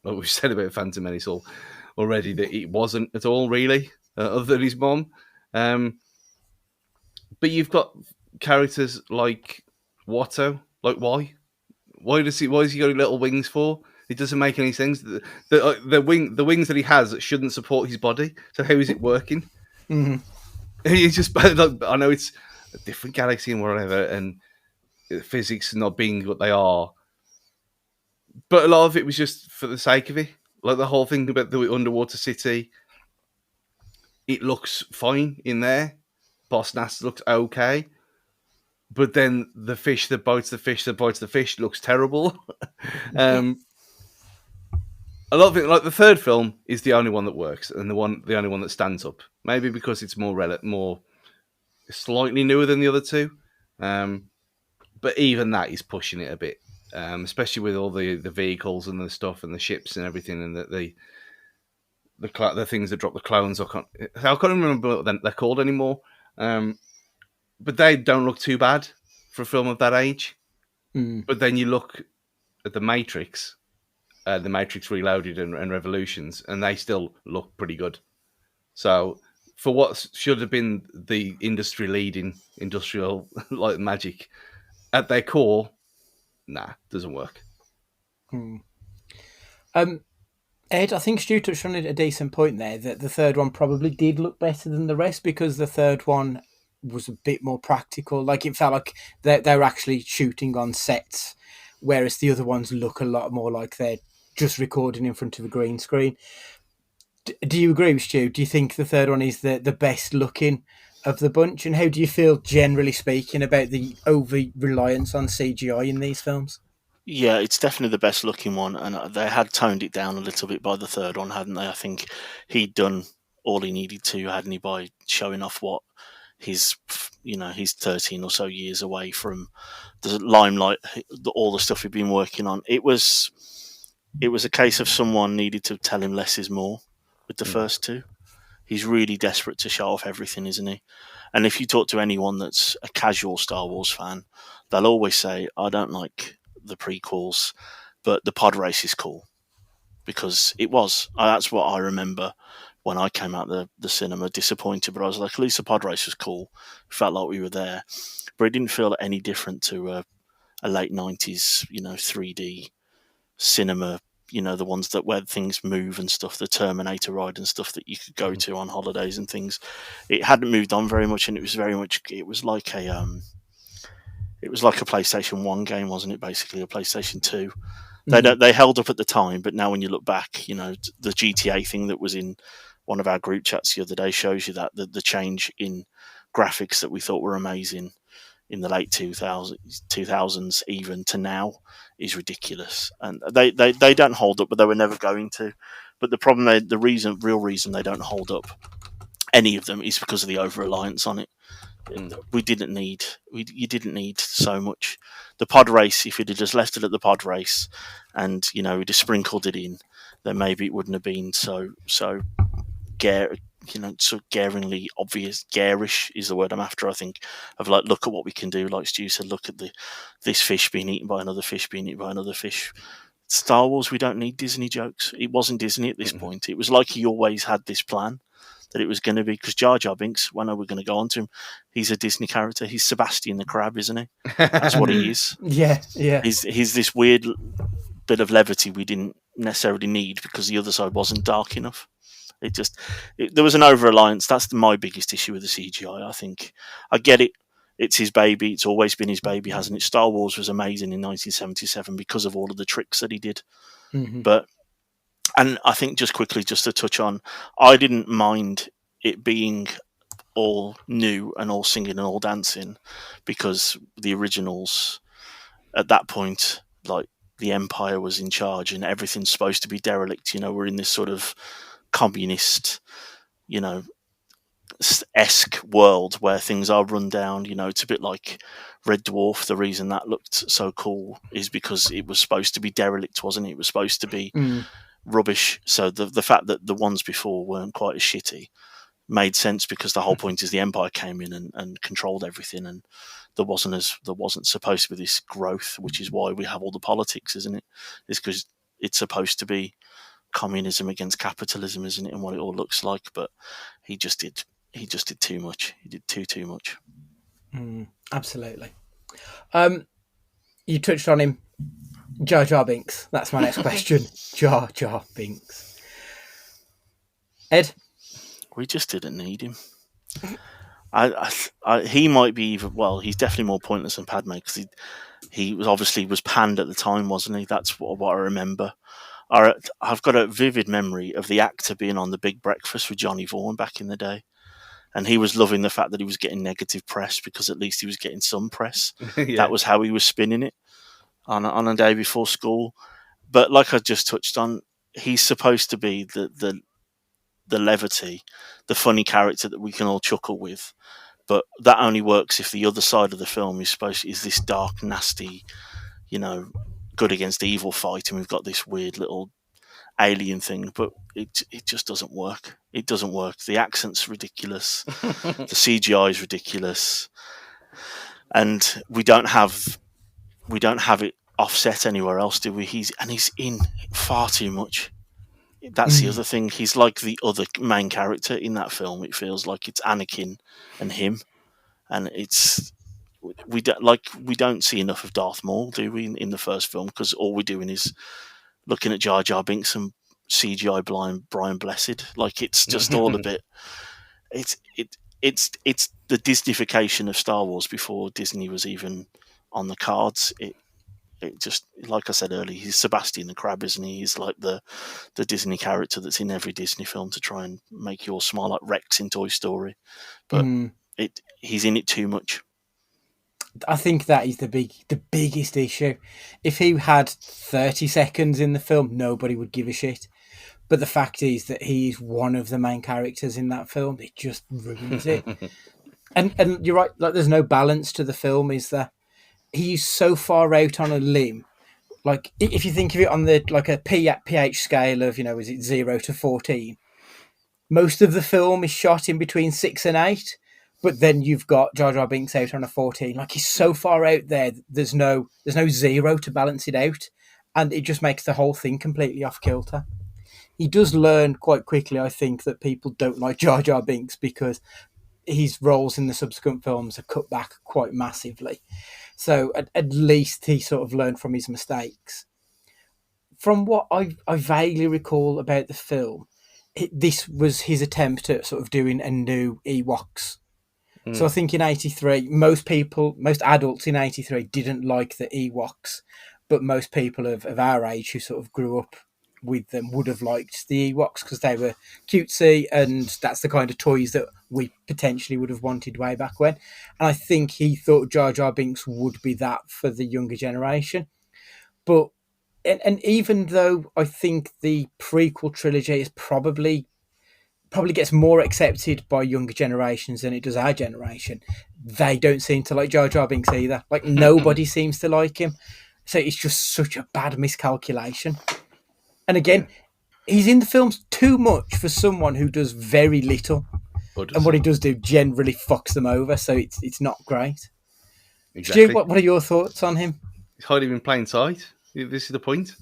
like we've said about Phantom Menace already, that it wasn't at all really, other than his mom. But you've got characters like Watto. Like why? Why has he got little wings for? It doesn't make any sense. The wings that he has shouldn't support his body. So how is it working? Mm-hmm. It's just, I know it's a different galaxy and whatever, and physics not being what they are, but a lot of it was just for the sake of it. Like the whole thing about the underwater city, it looks fine in there. Boss Nass looks okay. But then the fish that bites the fish looks terrible. A lot of it, like the third film, is the only one that works and the only one that stands up. Maybe because it's more slightly newer than the other two. But even that is pushing it a bit, especially with all the vehicles and the stuff and the ships and everything, and the things that drop the clones. I can't remember what they're called anymore. But they don't look too bad for a film of that age. But then you look at the Matrix Reloaded and Revolutions, and they still look pretty good. So for what should have been the industry-leading industrial light magic, at their core, doesn't work. Ed, I think Stu touched on a decent point there, that the third one probably did look better than the rest because the third one was a bit more practical. Like, it felt like they were actually shooting on sets, whereas the other ones look a lot more like they're just recording in front of a green screen. Do you agree with Stu? Do you think the third one is the best looking of the bunch? And how do you feel, generally speaking, about the over-reliance on CGI in these films? Yeah, it's definitely the best looking one, and they had toned it down a little bit by the third one, hadn't they? I think he'd done all he needed to, hadn't he, by showing off what he's 13 or so years away from the limelight, all the stuff he'd been working on. It was a case of someone needed to tell him less is more with the first two. He's really desperate to show off everything, isn't he? And if you talk to anyone that's a casual Star Wars fan, they'll always say, I don't like the prequels, but the pod race is cool, because it was. That's what I remember when I came out the cinema, disappointed, but I was like, at least the pod race was cool. Felt like we were there, but it didn't feel any different to a late 90s, 3D cinema, the ones where things move and stuff, the Terminator ride and stuff that you could go to on holidays and things. It hadn't moved on very much, and it was like a PlayStation 1 game, wasn't it? Basically, a PlayStation 2. They held up at the time, but now when you look back, the GTA thing that was in one of our group chats the other day shows you that the change in graphics that we thought were amazing in the late 2000s even to now is ridiculous, and they don't hold up, but they were never going to. But the problem, real reason they don't hold up, any of them, is because of the over reliance on it. You didn't need so much. The pod race, if you'd have just left it at the pod race and you'd have sprinkled it in, then maybe it wouldn't have been so so garingly obvious. Garish is the word I'm after, I think, of like, look at what we can do. Like Stu said, look at this fish being eaten by another fish being eaten by another fish. Star Wars, we don't need Disney jokes. It wasn't Disney at this point. It was like he always had this plan that it was going to be, because Jar Jar Binks, when are we going to go on to him? He's a Disney character. He's Sebastian the Crab, isn't he? That's what he is. Yeah. He's this weird bit of levity we didn't necessarily need because the other side wasn't dark enough. There was an over-reliance. That's my biggest issue with the CGI, I think. I get it. It's his baby. It's always been his baby, hasn't it? Star Wars was amazing in 1977 because of all of the tricks that he did. And I think just quickly, just to touch on, I didn't mind it being all new and all singing and all dancing, because the originals at that point, like, the Empire was in charge and everything's supposed to be derelict. We're in this sort of communist, esque world where things are run down. It's a bit like Red Dwarf. The reason that looked so cool is because it was supposed to be derelict, wasn't it? It was supposed to be rubbish. So the fact that the ones before weren't quite as shitty made sense, because the whole point is the Empire came in and controlled everything, and there wasn't supposed to be this growth, which is why we have all the politics, isn't it? It's because it's supposed to be communism against capitalism, isn't it, and what it all looks like. But he just did too much. He did too much. Absolutely. You touched on him, Jar Jar Binks. That's my next question. Jar Jar Binks. Ed? We just didn't need him. He might be even, well, he's definitely more pointless than Padme, because he was panned at the time, wasn't he? That's what I remember. I've got a vivid memory of the actor being on The Big Breakfast with Johnny Vaughan back in the day. And he was loving the fact that he was getting negative press because at least he was getting some press. Yeah. That was how he was spinning it on a day before school. But like I just touched on, he's supposed to be the levity, the funny character that we can all chuckle with. But that only works if the other side of the film is this dark, nasty, good against evil fight, and we've got this weird little alien thing. But it just doesn't work. It doesn't work. The accent's ridiculous. The CGI is ridiculous, and we don't have it offset anywhere else, do we? He's in far too much. That's the other thing. He's like the other main character in that film. It feels like it's Anakin and him, and we don't see enough of Darth Maul, do we, in the first film? Because all we're doing is looking at Jar Jar Binks and CGI blind Brian Blessed. Like, it's just all a bit. It's the Disneyfication of Star Wars before Disney was even on the cards. It just, like I said earlier, he's Sebastian the Crab, isn't he? He's like the Disney character that's in every Disney film to try and make you all smile, like Rex in Toy Story. But he's in it too much. I think that is the biggest issue. If he had 30 seconds in the film, nobody would give a shit. But the fact is that he is one of the main characters in that film. It just ruins it. And you're right, like, there's no balance to the film, is there? He's so far out on a limb. Like, if you think of it on the a pH scale of, is it 0 to 14? Most of the film is shot in between 6 and 8, but then you've got Jar Jar Binks out on a 14. Like, he's so far out there, there's no 0 to balance it out, and it just makes the whole thing completely off kilter. He does learn quite quickly, I think, that people don't like Jar Jar Binks because his roles in the subsequent films are cut back quite massively. So at least he sort of learned from his mistakes. From what I vaguely recall about the film, this was his attempt at sort of doing a new Ewoks. So I think in 83, most adults in 83 didn't like the Ewoks, but most people of our age who sort of grew up with them would have liked the Ewoks because they were cutesy, and that's the kind of toys that we potentially would have wanted way back when. And I think he thought Jar Jar Binks would be that for the younger generation. But and even though I think the prequel trilogy is probably gets more accepted by younger generations than it does our generation, they don't seem to like Jar Jar Binks either. Like, nobody seems to like him. So it's just such a bad miscalculation. And again, he's in the films too much for someone who does very little. And what he does do generally fucks them over, so it's not great. Exactly. Stu, what are your thoughts on him? He's hiding in plain sight. This is the point.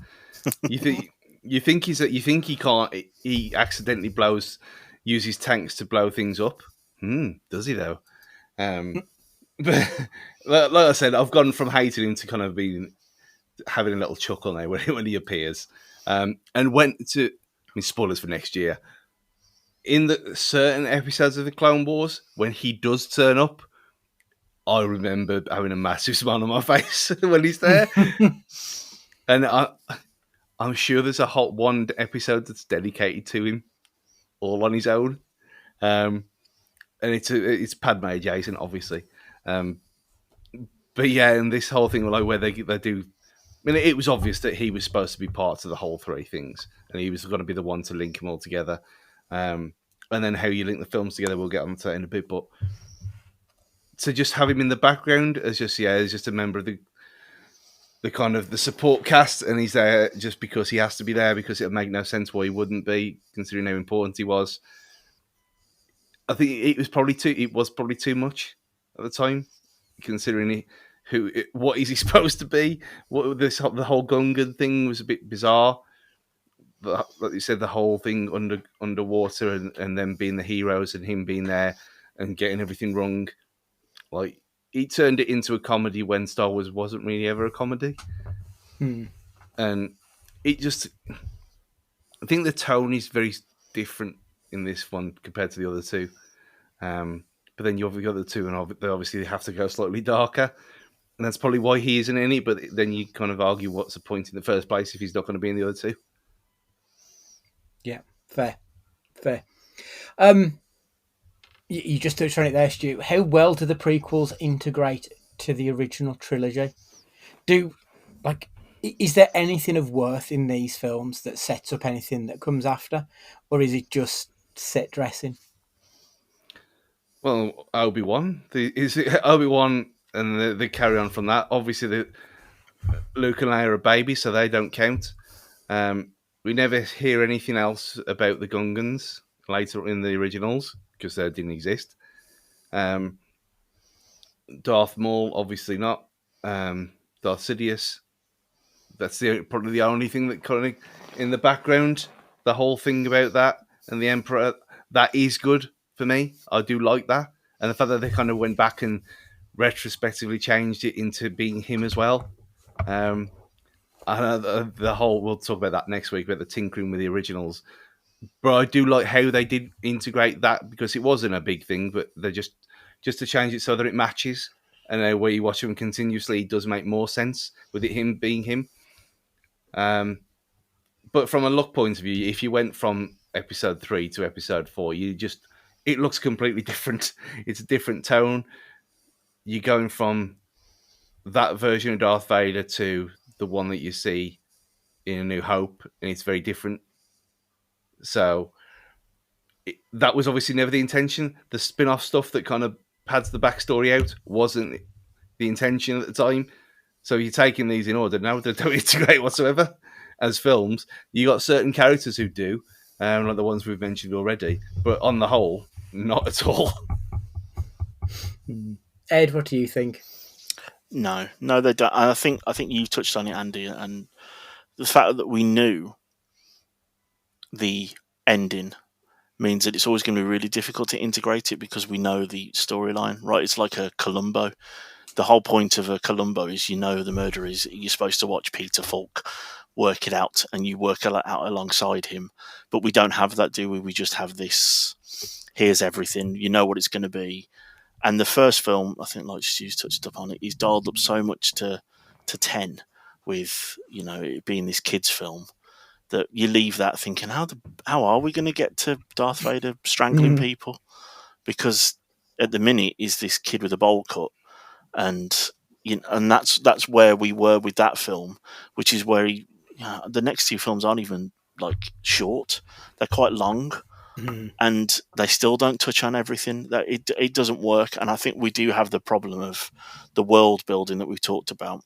You think he accidentally uses tanks to blow things up. Does he though? But like I said, I've gone from hating him to kind of having a little chuckle now when he appears. And went to, spoilers for next year, in the certain episodes of the Clone Wars, when he does turn up, I remember having a massive smile on my face when he's there. And I'm sure there's a hot one episode that's dedicated to him, all on his own. And it's Padme Jason, obviously. But yeah, and this whole thing, like, where they do. I mean, it was obvious that he was supposed to be part of the whole three things, and he was going to be the one to link them all together. And then how you link the films together, we'll get on to that in a bit. But to just have him in the background as just a member of the kind of the support cast, and he's there just because he has to be there, because it would make no sense why he wouldn't be, considering how important he was. I think it was probably too much at the time, considering what is he supposed to be? The whole Gungan thing was a bit bizarre. Like you said, the whole thing underwater and them being the heroes and him being there and getting everything wrong. Like, he turned it into a comedy when Star Wars wasn't really ever a comedy. And it just, I think the tone is very different in this one compared to the other two. But then you've got the two, and they obviously have to go slightly darker. And that's probably why he isn't in it. But then you kind of argue, what's the point in the first place if he's not going to be in the other two? Yeah, fair. You just touched on it there, Stu. How well do the prequels integrate to the original trilogy? Do like is there anything of worth in these films that sets up anything that comes after, or is it just set dressing? Well, Obi-Wan, is it Obi-Wan, and the carry on from that. Obviously, Luke and Leia are a baby, so they don't count. We never hear anything else about the Gungans later in the originals because they didn't exist. Um, Darth Maul, obviously not. Darth Sidious, that's probably the only thing that kind of in the background. The whole thing about that and the Emperor, that is good for me. I do like that, and the fact that they kind of went back and retrospectively changed it into being him as well. I know the whole. We'll talk about that next week about the tinkering with the originals, but I do like how they did integrate that because it wasn't a big thing, but they just to change it so that it matches. And where you watch him continuously, it does make more sense with it him being him. But from a look point of view, if you went from episode 3 to episode 4, it looks completely different. It's a different tone. You're going from that version of Darth Vader to the one that you see in A New Hope, and it's very different. So that was obviously never the intention. The spin-off stuff that kind of pads the backstory out wasn't the intention at the time. So you're taking these in order now. They don't integrate whatsoever as films. You got certain characters who do, like the ones we've mentioned already, but on the whole, not at all. Ed, what do you think? No, they don't. And I think you touched on it, Andy, and the fact that we knew the ending means that it's always going to be really difficult to integrate it because we know the storyline, right? It's like a Columbo. The whole point of a Columbo is the murder is. You're supposed to watch Peter Falk work it out, and you work it out alongside him. But we don't have that, do we? We just have this. Here's everything. You know what it's going to be. And the first film, I think, like Stu's touched upon it, he's dialed up so much to 10 with, it being this kids' film that you leave that thinking, how are we going to get to Darth Vader strangling people? Because at the minute, he's this kid with a bowl cut. And and that's where we were with that film, which is where the next two films aren't even like short; they're quite long, and they still don't touch on everything. That it doesn't work, and I think we do have the problem of the world building that we've talked about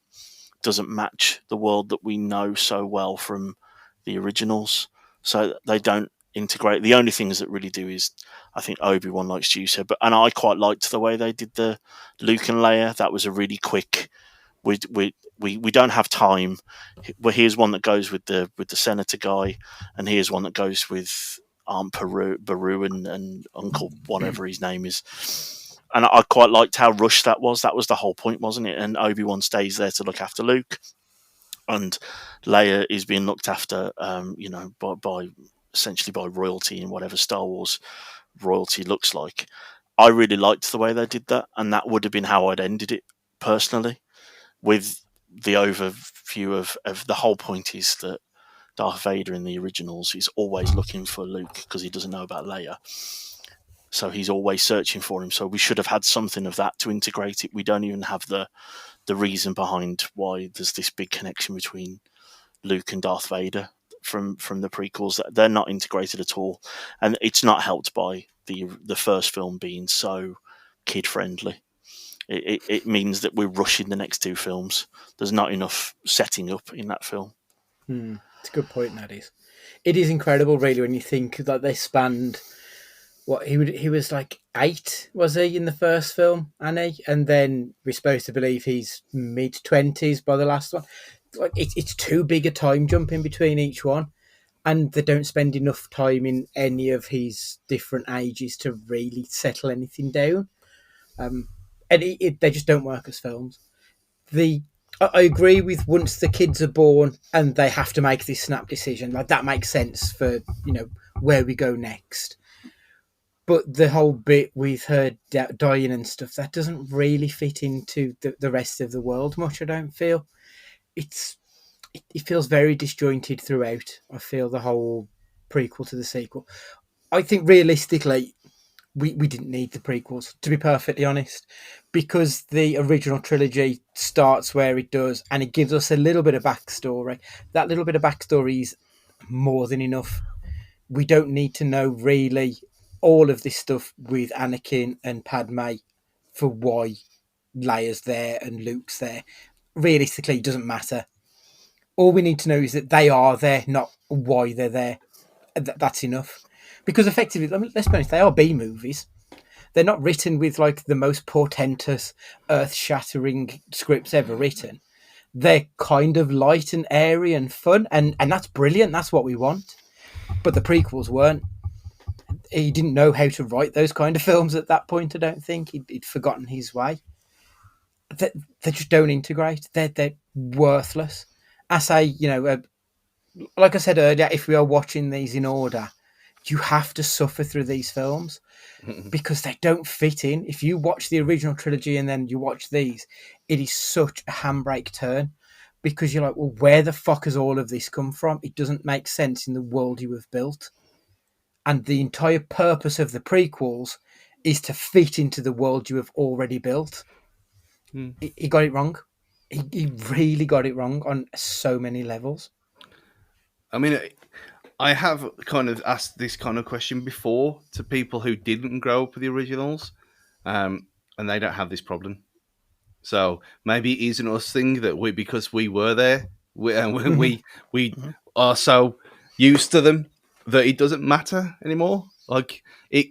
doesn't match the world that we know so well from the originals, so they don't integrate. The only things that really do is, I think, Obi-Wan, like Stu said, and I quite liked the way they did the Luke and Leia. That was a really quick. We don't have time. Well, here's one that goes with the senator guy, and here's one that goes with Aunt Beru and Uncle whatever his name is. And I quite liked how rushed that was. That was the whole point, wasn't it? And Obi-Wan stays there to look after Luke, and Leia is being looked after, by essentially by royalty in whatever Star Wars royalty looks like. I really liked the way they did that, and that would have been how I'd ended it personally, with the overview of the whole point is that Darth Vader in the originals is always looking for Luke because he doesn't know about Leia. So he's always searching for him. So we should have had something of that to integrate it. We don't even have the reason behind why there's this big connection between Luke and Darth Vader from the prequels. They're not integrated at all, and it's not helped by the first film being so kid friendly. It means that we're rushing the next two films. There's not enough setting up in that film. It's a good point, that is. It is incredible, really, when you think that they spanned. What he was like 8, was he, in the first film, Annie? And then we're supposed to believe he's mid-20s by the last one. Like it's too big a time jump in between each one, and they don't spend enough time in any of his different ages to really settle anything down. And they just don't work as films. I agree with once the kids are born and they have to make this snap decision, like that makes sense for where we go next. But the whole bit with her dying and stuff, that doesn't really fit into the rest of the world much, I don't feel. It feels very disjointed throughout. I feel the whole prequel to the sequel. I think realistically, we didn't need the prequels, to be perfectly honest, because the original trilogy starts where it does and it gives us a little bit of backstory. That little bit of backstory is more than enough. We don't need to know really all of this stuff with Anakin and Padme for why Leia's there and Luke's there. Realistically, it doesn't matter. All we need to know is that they are there, not why they're there. That's enough. Because effectively, I mean, let's be honest, they are B movies. They're not written with like the most portentous, earth-shattering scripts ever written. They're kind of light and airy and fun, and that's brilliant. That's what we want. But the prequels weren't. He didn't know how to write those kind of films at that point. I don't think he'd forgotten his way. They just don't integrate. They're worthless. I say, like I said earlier, if we are watching these in order, you have to suffer through these films because they don't fit in. If you watch the original trilogy and then you watch these, it is such a handbrake turn because you're like, well, where the fuck has all of this come from? It doesn't make sense in the world you have built. And the entire purpose of the prequels is to fit into the world you have already built. He got it wrong. He really got it wrong on so many levels. I mean, I have kind of asked this kind of question before to people who didn't grow up with the originals, and they don't have this problem. So maybe it isn't us thing that because we were there, we are so used to them that it doesn't matter anymore. Like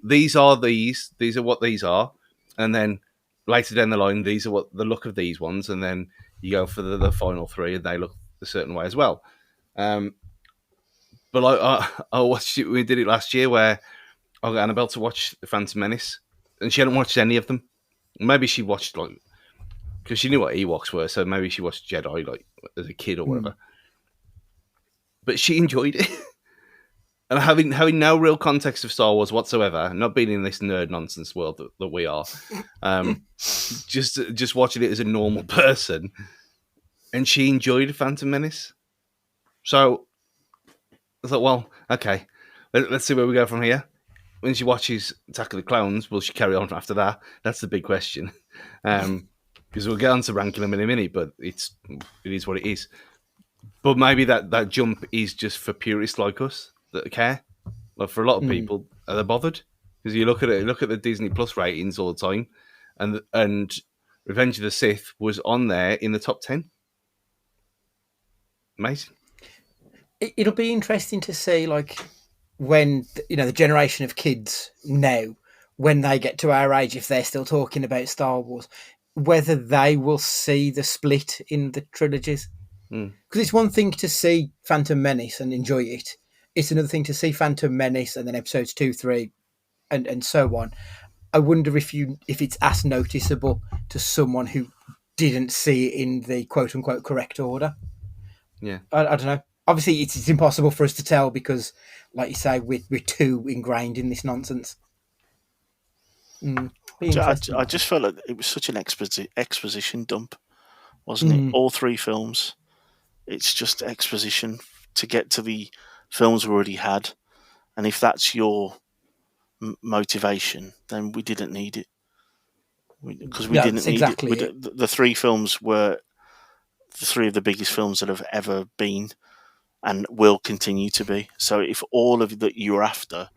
these are what these are, and then later down the line, these are what the look of these ones, and then you go for the final three, and they look a certain way as well. But I watched it. We did it last year where I got Annabelle to watch The Phantom Menace, and she hadn't watched any of them. Maybe she watched because she knew what Ewoks were, so maybe she watched Jedi as a kid or whatever. But she enjoyed it, and having no real context of Star Wars whatsoever, not being in this nerd nonsense world that we are, just watching it as a normal person, and she enjoyed Phantom Menace. So I thought, well, okay, let's see where we go from here. When she watches Attack of the Clones, will she carry on after that? That's the big question. Because we'll get on to ranking them in a minute, but it is what it is. But maybe that jump is just for purists like us that care. Like for a lot of people, are they bothered? Because you look at the Disney Plus ratings all the time, and Revenge of the Sith was on there in the top 10. Amazing. It'll be interesting to see, like, when the generation of kids now, when they get to our age, if they're still talking about Star Wars, whether they will see the split in the trilogies. Because it's one thing to see Phantom Menace and enjoy it. It's another thing to see Phantom Menace and then episodes 2, 3, and so on. I wonder if it's as noticeable to someone who didn't see it in the quote unquote correct order. Yeah, I don't know. Obviously, it's impossible for us to tell because, like you say, we're too ingrained in this nonsense. I just felt like it was such an exposition dump, wasn't it? All three films, it's just exposition to get to the films we already had. And if that's your motivation, then we didn't need it. Because we didn't need it. The three films were the three of the biggest films that have ever been and will continue to be. So if all of that you're after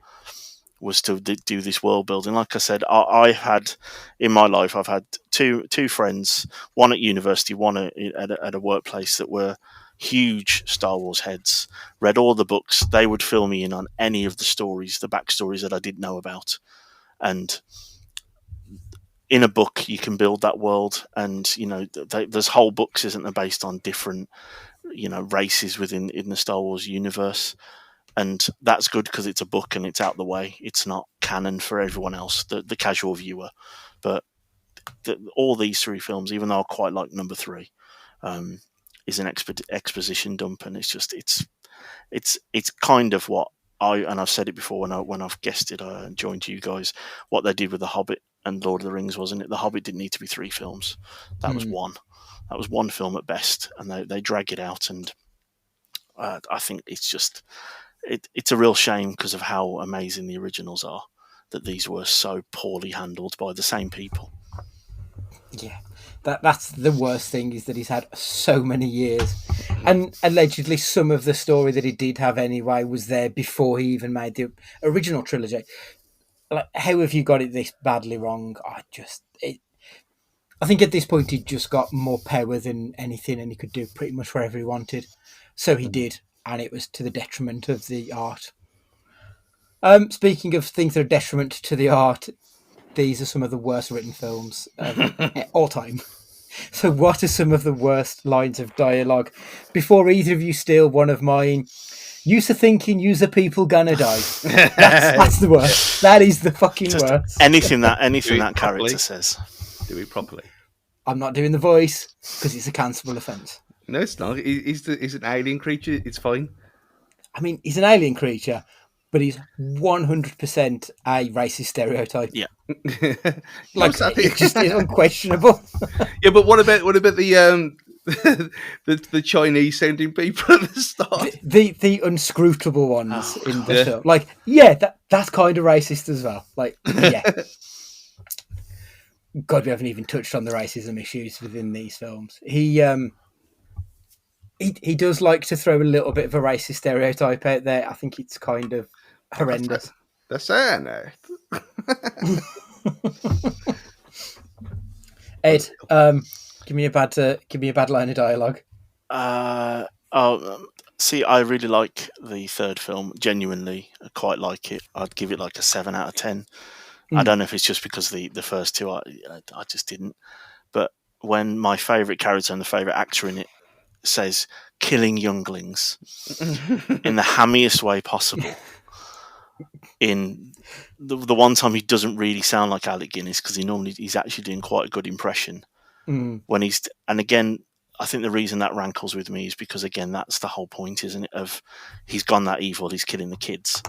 was to do this world building, like I said, I had in my life, I've had two friends, one at university, one at a workplace that were huge Star Wars heads, read all the books. They would fill me in on any of the stories, the backstories that I didn't know about. And in a book, you can build that world. And, there's whole books, isn't there, based on different, races in the Star Wars universe. And that's good because it's a book and it's out the way. It's not canon for everyone else, the casual viewer. But all these three films, even though I quite like number 3, is an exposition dump, and it's kind of what I've said it before when I've guested and joined you guys, what they did with The Hobbit and Lord of the Rings, wasn't it? The Hobbit didn't need to be 3 films. That was one. That was one film at best, and they drag it out, and I think it's just it's a real shame because of how amazing the originals are, that these were so poorly handled by the same people. Yeah, that's the worst thing, is that he's had so many years, and allegedly some of the story that he did have anyway was there before he even made the original trilogy. Like, how have you got it this badly wrong? I think at this point he'd just got more power than anything, and he could do pretty much whatever he wanted. So he did, and it was to the detriment of the art. Speaking of things that are detriment to the art, these are some of the worst written films of all time. So what are some of the worst lines of dialogue? Before either of you steal one of mine, "User thinking, user people gonna die." That's the worst. That is the fucking Just worst. anything that properly. character says. Do it properly. I'm not doing the voice because it's a cancelable offence. No, it's not. He's an alien creature. It's fine. I mean, he's an alien creature, but he's 100% a racist stereotype. Yeah. Like, it just is unquestionable. Yeah, but what about the the Chinese sounding people at the start? The unscrutable ones in the film. Like, yeah, that's kind of racist as well. Like, yeah. God, we haven't even touched on the racism issues within these films. He does like to throw a little bit of a racist stereotype out there. I think it's kind of horrendous. That's it. Ed, give me a bad line of dialogue. See, I really like the third film. Genuinely, I quite like it. I'd give it like a 7 out of 10. I don't know if it's just because the first two I just didn't. But when my favourite character and the favourite actor in it says "killing younglings" in the hammiest way possible, in the one time he doesn't really sound like Alec Guinness, because he's actually doing quite a good impression when he's, and again, I think the reason that rankles with me is because, again, that's the whole point, isn't it? Of he's gone that evil, he's killing the kids,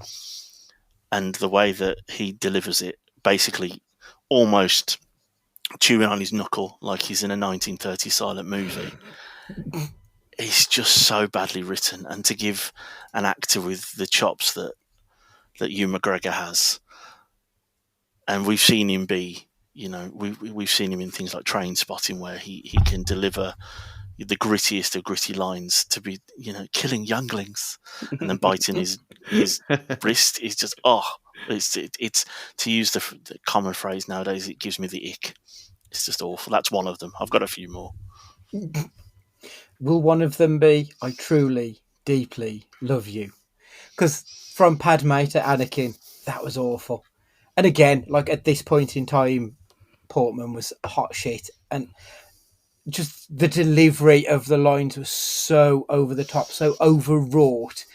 and the way that he delivers it, basically almost chewing on his knuckle like he's in a 1930s silent movie. It's just so badly written, and to give an actor with the chops that Ewan McGregor has, and we've seen him be, we've seen him in things like Train Spotting, where he can deliver the grittiest of gritty lines to be, killing younglings and then biting his wrist is just, it's to use the common phrase nowadays, it gives me the ick. It's just awful. That's one of them. I've got a few more. Will one of them be, "I truly, deeply love you"? Because from Padme to Anakin, that was awful. And again, like, at this point in time, Portman was hot shit, and just the delivery of the lines was so over the top, so overwrought,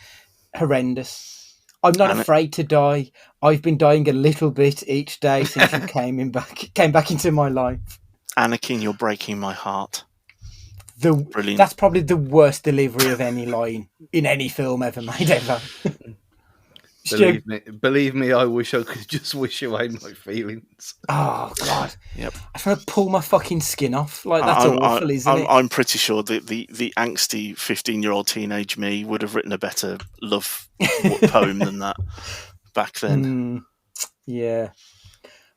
horrendous. "I'm not afraid to die. I've been dying a little bit each day since you came back into my life. Anakin, you're breaking my heart." Brilliant. That's probably the worst delivery of any line in any film ever made, ever. Believe me, I wish I could just wish away my feelings. Oh, God. Yep. I try to pull my fucking skin off. Like, that's awful, isn't it? I'm pretty sure that the angsty 15-year-old teenage me would have written a better love poem than that back then. Yeah.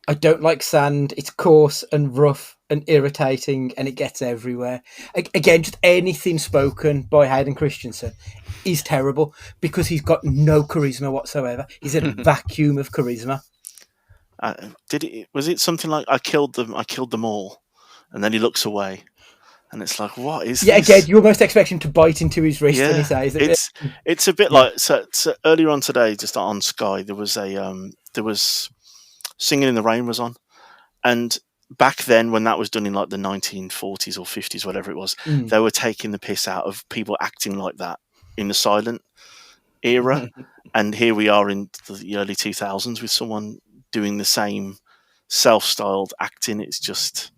I don't like sand. It's coarse and rough and irritating, and it gets everywhere. Again, just anything spoken by Hayden Christensen is terrible, because he's got no charisma whatsoever. He's a vacuum of charisma. Was it something like, I killed them all, and then he looks away, and it's like, what is this? Yeah, again, you almost expect him to bite into his wrist when he says it. It's a bit like, so earlier on today, just on Sky, there was Singing in the Rain was on, and back then, when that was done in like the 1940s or 50s, whatever it was, they were taking the piss out of people acting like that in the silent era. And here we are in the early 2000s with someone doing the same self-styled acting. It's just,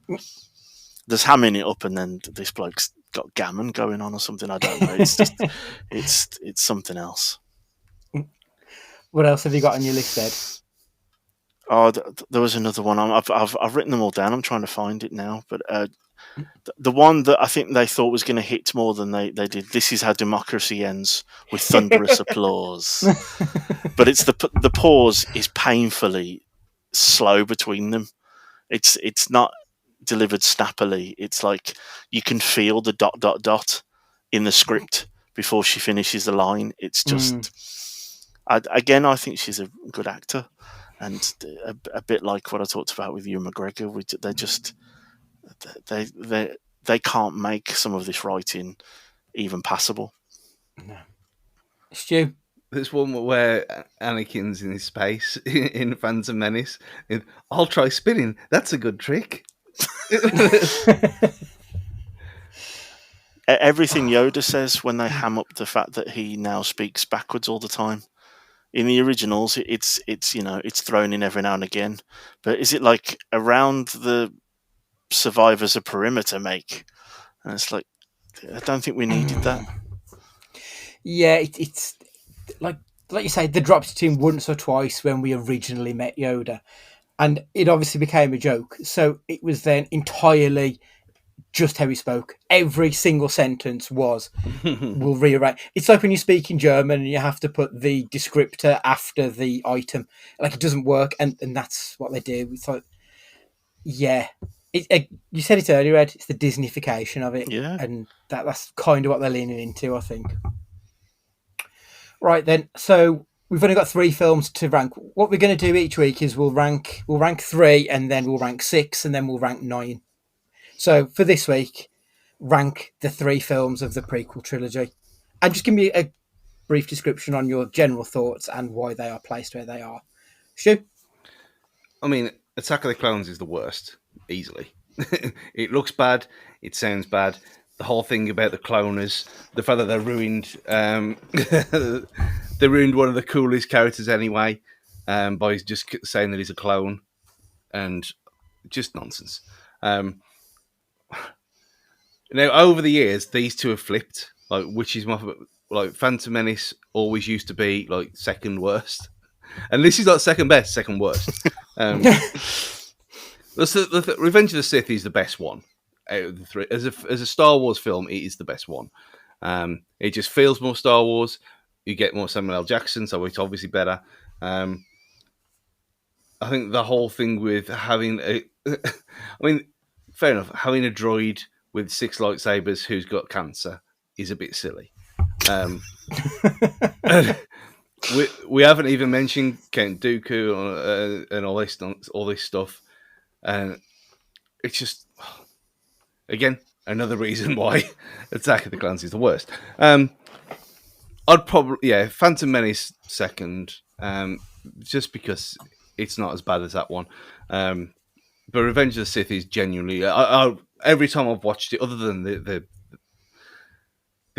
there's hamming it up, and then this bloke's got gammon going on or something. I don't know. It's just, it's something else. What else have you got on your list, Ed? Oh, there was another one. I've written them all down. I'm trying to find it now. But The one that I think they thought was going to hit more than they did. This is how democracy ends, with thunderous applause. But it's the pause is painfully slow between them. It's not delivered snappily. It's like you can feel the ... in the script before she finishes the line. It's just I think she's a good actor, and a bit like what I talked about with Ewan McGregor. They just they can't make some of this writing even passable. No. Stu? There's one where Anakin's in his space in Phantom Menace. I'll try spinning. That's a good trick. Everything Yoda says when they ham up the fact that he now speaks backwards all the time. In the originals, it's it's thrown in every now and again. But is it like around the survivors a perimeter make? And it's like, I don't think we needed that. Yeah, it's like you say, the drops to him once or twice when we originally met Yoda, and it obviously became a joke. So it was then entirely just how he spoke. Every single sentence was, we'll rearrange. It's like when you speak in German and you have to put the descriptor after the item. Like, it doesn't work, and that's what they do. It's like, yeah. You said it earlier, Ed, it's the Disneyfication of it. Yeah. And that's kind of what they're leaning into, I think. Right then, so we've only got 3 films to rank. What we're going to do each week is we'll rank 3, and then we'll rank 6, and then we'll rank 9. So for this week, rank the 3 films of the prequel trilogy, and just give me a brief description on your general thoughts and why they are placed where they are. Stu? I mean, Attack of the Clones is the worst, easily. It looks bad. It sounds bad. The whole thing about the cloners, the fact that they ruined, they ruined one of the coolest characters anyway, by just saying that he's a clone, and just nonsense. Now, over the years, these two have flipped. Like, which is like Phantom Menace always used to be like second worst, and this is like second best, second worst. The Revenge of the Sith is the best one out of the 3. As a Star Wars film, it is the best one. It just feels more Star Wars. You get more Samuel L. Jackson, so it's obviously better. I think the whole thing with having I mean, fair enough, having a droid with 6 lightsabers who's got cancer is a bit silly. We haven't even mentioned Count Dooku and all this stuff. And it's just, again, another reason why Attack of the Clones is the worst. I'd probably, Phantom Menace second, just because it's not as bad as that one. But Revenge of the Sith is genuinely, every time I've watched it, other than the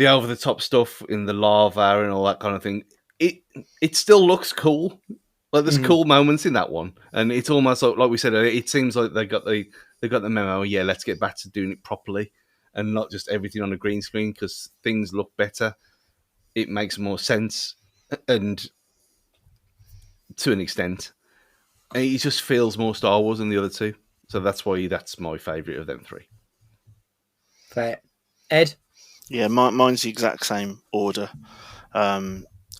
over the top stuff in the lava and all that kind of thing, it still looks cool. Like, there's cool moments in that one, and it's almost like we said, it seems like they got the memo. Yeah, let's get back to doing it properly, and not just everything on a green screen, because things look better. It makes more sense, and to an extent, and it just feels more Star Wars than the other 2. So that's why that's my favourite of them 3. Fair. Ed? Yeah, mine's the exact same order.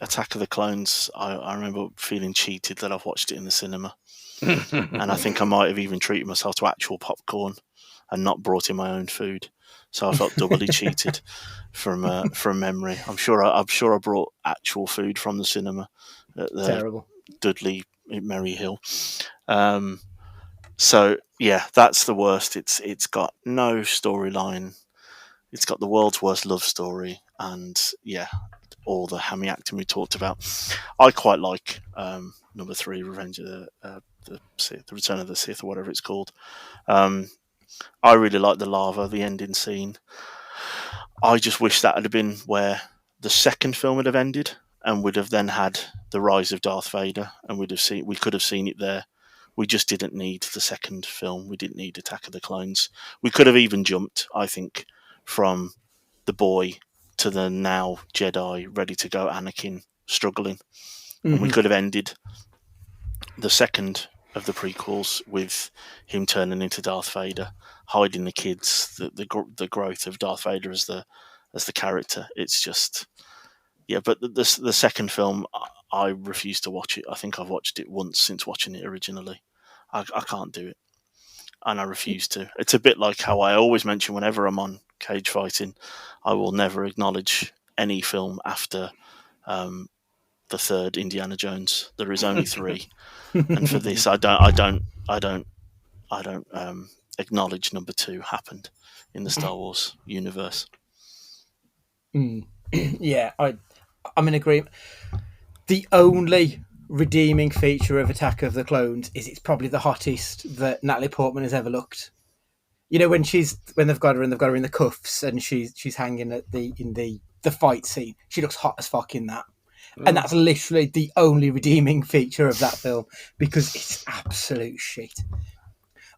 Attack of the Clones, I remember feeling cheated that I've watched it in the cinema. And I think I might have even treated myself to actual popcorn and not brought in my own food. So I felt doubly cheated from memory. I'm sure I brought actual food from the cinema at the Terrible. Dudley Merry Hill. So yeah, that's the worst. It's got no storyline. It's got the world's worst love story, and all the hammy acting we talked about. I quite like number 3, Revenge of the Sith, the Return of the Sith, or whatever it's called. I really like the lava, the ending scene. I just wish that had been where the second film would have ended, and would have then had the rise of Darth Vader, and we could have seen it there. We just didn't need the second film. We didn't need Attack of the Clones. We could have even jumped, I think, from the boy to the now Jedi, ready to go Anakin, struggling. And we could have ended the second of the prequels, with him turning into Darth Vader, hiding the kids, the growth of Darth Vader as the character. It's just, yeah. But the second film, I refuse to watch it. I think I've watched it once since watching it originally. I can't do it, and I refuse to. It's a bit like how I always mention whenever I'm on Cage Fighting, I will never acknowledge any film after the third Indiana Jones. There is only three, and for this, I don't acknowledge number 2 happened in the Star Wars universe. Yeah, I'm in agreement. The only redeeming feature of Attack of the Clones is it's probably the hottest that Natalie Portman has ever looked. You know, when they've got her and they've got her in the cuffs and she's hanging in the fight scene, she looks hot as fuck in that. And that's literally the only redeeming feature of that film, because it's absolute shit.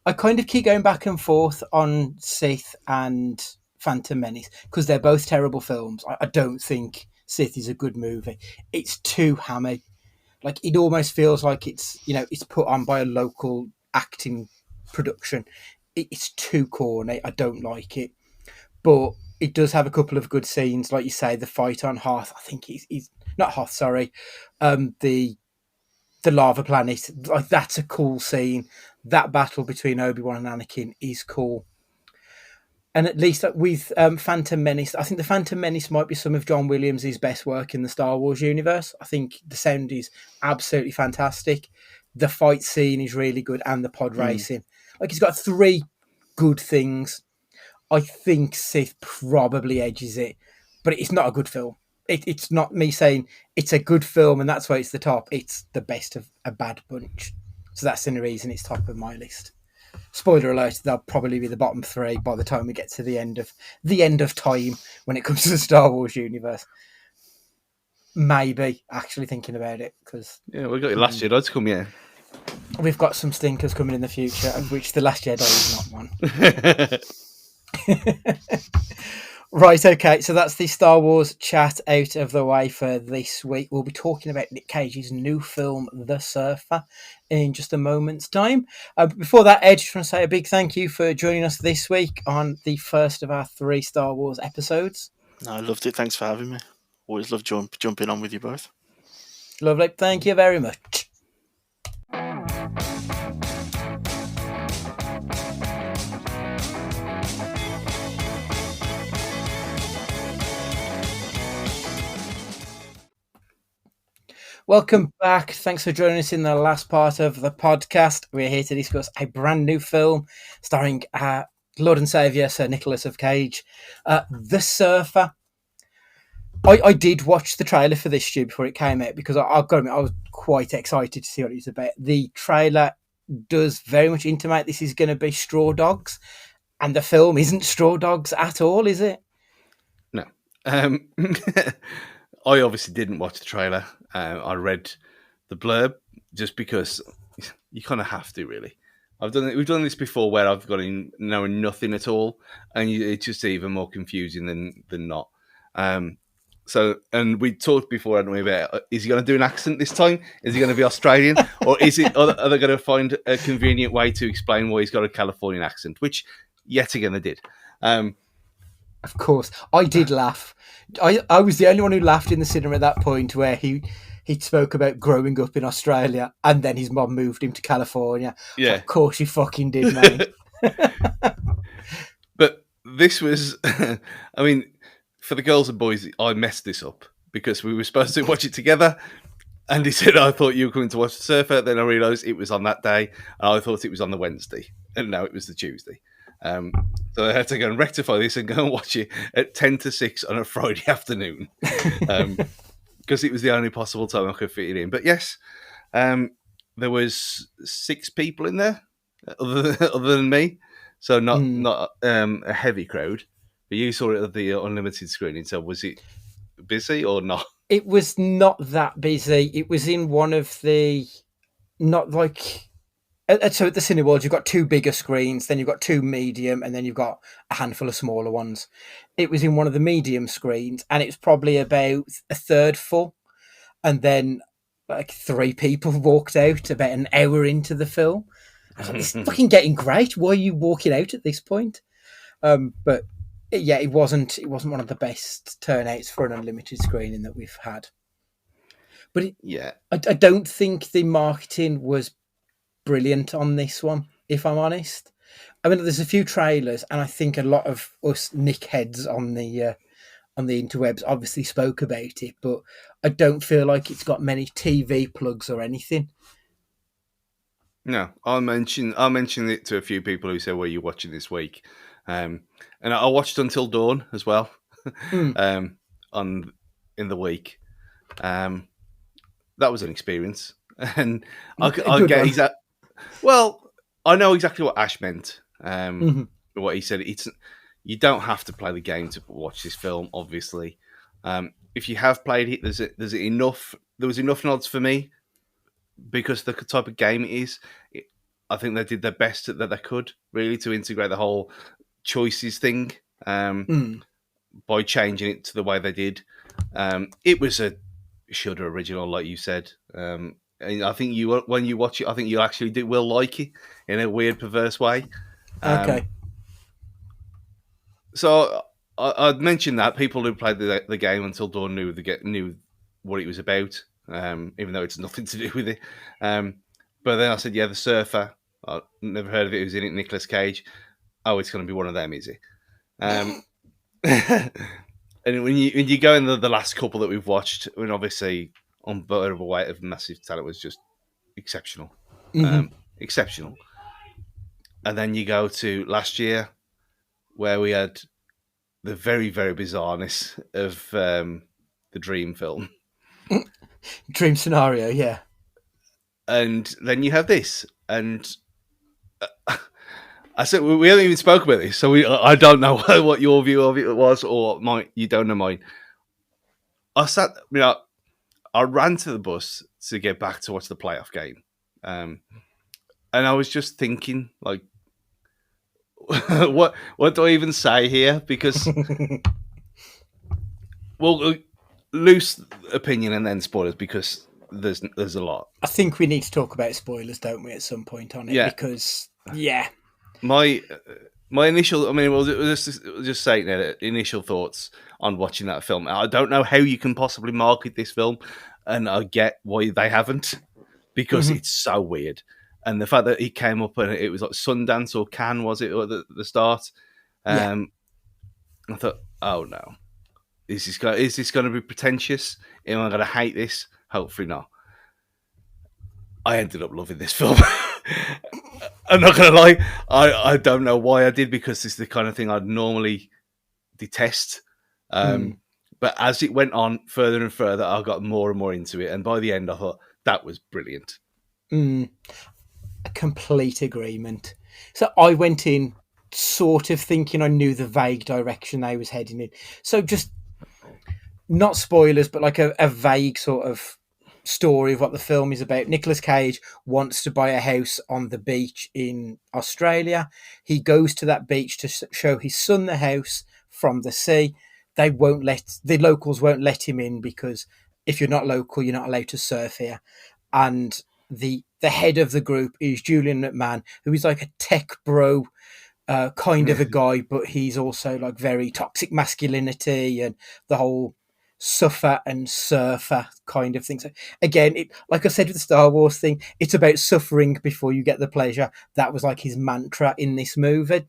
I kind of keep going back and forth on Sith and Phantom Menace because they're both terrible films. I don't think Sith is a good movie. It's too hammy. Like, it almost feels like it's put on by a local acting production. It's too corny. I don't like it. But it does have a couple of good scenes. Like you say, the fight on Hoth, I think he's not Hoth, sorry. The lava planet, like, that's a cool scene. That battle between Obi-Wan and Anakin is cool. And at least with Phantom Menace, I think the Phantom Menace might be some of John Williams' best work in the Star Wars universe. I think the sound is absolutely fantastic. The fight scene is really good, and the pod racing. Like, he's got 3 good things. I think Sith probably edges it, but it's not a good film. It's not me saying it's a good film and that's why it's the top. It's the best of a bad bunch. So that's the only reason it's top of my list. Spoiler alert, they'll probably be the bottom 3 by the time we get to the end of time when it comes to the Star Wars universe. Maybe, actually thinking about it, because yeah, we got your Last Jedi to come, yeah. We've got some stinkers coming in the future, of which the Last Jedi is not one. Right, okay, so that's the Star Wars chat out of the way for this week. We'll be talking about Nic Cage's new film, The Surfer, in just a moment's time. Before that, Ed, just want to say a big thank you for joining us this week on the first of our 3 Star Wars episodes. No, I loved it. Thanks for having me. Always love jumping on with you both. Lovely, thank you very much. Welcome back. Thanks for joining us in the last part of the podcast. We're here to discuss a brand new film starring Lord and Saviour Sir Nicholas of Cage, The Surfer. I did watch the trailer for this, Stu, before it came out, because I've got to admit, I was quite excited to see what it was about. The trailer does very much intimate this is going to be Straw Dogs, and the film isn't Straw Dogs at all, is it? No. I obviously didn't watch the trailer. I read the blurb just because you kind of have to, really. We've done this before where I've got in knowing nothing at all, and it's just even more confusing than not. And we talked before, hadn't we, about is he going to do an accent this time? Is he going to be Australian, or are they going to find a convenient way to explain why he's got a Californian accent? Which, yet again, they did. Of course, I did laugh. I was the only one who laughed in the cinema at that point where he spoke about growing up in Australia and then his mom moved him to California. Yeah, of course he fucking did, mate. But this was, I mean, for the girls and boys, I messed this up because we were supposed to watch it together. And he said, I thought you were coming to watch The Surfer. Then I realised it was on that day. And I thought it was on the Wednesday. And no, it was the Tuesday. So I had to go and rectify this and go and watch it at 10 to 6 on a Friday afternoon. Because it was the only possible time I could fit it in. But yes, there was 6 people in there other than me. So not a heavy crowd. But you saw it at the unlimited screening. So was it busy or not? It was not that busy. It was in one of the, not like, so at the Cineworld, you've got 2 bigger screens, then you've got 2 medium, and then you've got a handful of smaller ones. It was in one of the medium screens, and it was probably about a third full. And then like 3 people walked out about an hour into the film. I was like, "This is fucking getting great. Why are you walking out at this point?" But yeah, it wasn't one of the best turnouts for an unlimited screening that we've had. But Yeah. I don't think the marketing was brilliant on this one, if I'm honest. I mean, there's a few trailers, and I think a lot of us Nick heads on the interwebs obviously spoke about it, but I don't feel like it's got many TV plugs or anything. No, I'll mention it to a few people who say, "Well, you're watching this week," and I watched Until Dawn as well on in the week. That was an experience, and I get exactly. Well, I know exactly what Ash meant. What he said. You don't have to play the game to watch this film. Obviously, if you have played it, there's enough. There was enough nods for me because the type of game it is. I think they did their best that they could really to integrate the whole choices thing by changing it to the way they did. It was a Shudder original, like you said. And I think when you watch it, I think you actually will like it in a weird, perverse way. Okay. So I'd mentioned that people who played the game Until Dawn knew what it was about, even though it's nothing to do with it. But then I said, yeah, the surfer. I never heard of it. Who's in it? Nicolas Cage. Oh, it's going to be one of them, is it? And when you go in the last couple that we've watched, I mean, obviously, Unbearable Weight of Massive Talent was just exceptional. Exceptional. And then you go to last year, where we had the very, very bizarreness of the Dream film. Dream scenario, yeah. And then you have this. And I said, we haven't even spoke about this, so I don't know what your view of it was, or you don't know mine. I ran to the bus to get back to watch the playoff game. And I was just thinking, like, what do I even say here? Because, well, loose opinion and then spoilers, because there's a lot. I think we need to talk about spoilers, don't we, at some point on it? Yeah. Because, yeah. My initial, I mean, we'll just say that initial thoughts on watching that film. I don't know how you can possibly market this film, and I get why they haven't, because it's so weird. And the fact that he came up and it was like Sundance or Cannes, was it, at the start? I thought, oh no, is this going to be pretentious? Am I going to hate this? Hopefully not. I ended up loving this film. I'm not going to lie. I don't know why I did, because it's the kind of thing I'd normally detest. But as it went on further and further, I got more and more into it. And by the end, I thought, that was brilliant. A complete agreement. So I went in sort of thinking I knew the vague direction they was heading in. So just not spoilers, but like a vague sort of story of what the film is about. Nicolas Cage wants to buy a house on the beach in Australia. He goes to that beach to show his son the house from the sea. The locals won't let him in, because if you're not local, you're not allowed to surf here. And the head of the group is Julian McMahon, who is like a tech bro kind of a guy, but he's also like very toxic masculinity and the whole suffer and surfer kind of thing. So again, like I said with the Star Wars thing, it's about suffering before you get the pleasure. That was like his mantra in this movie.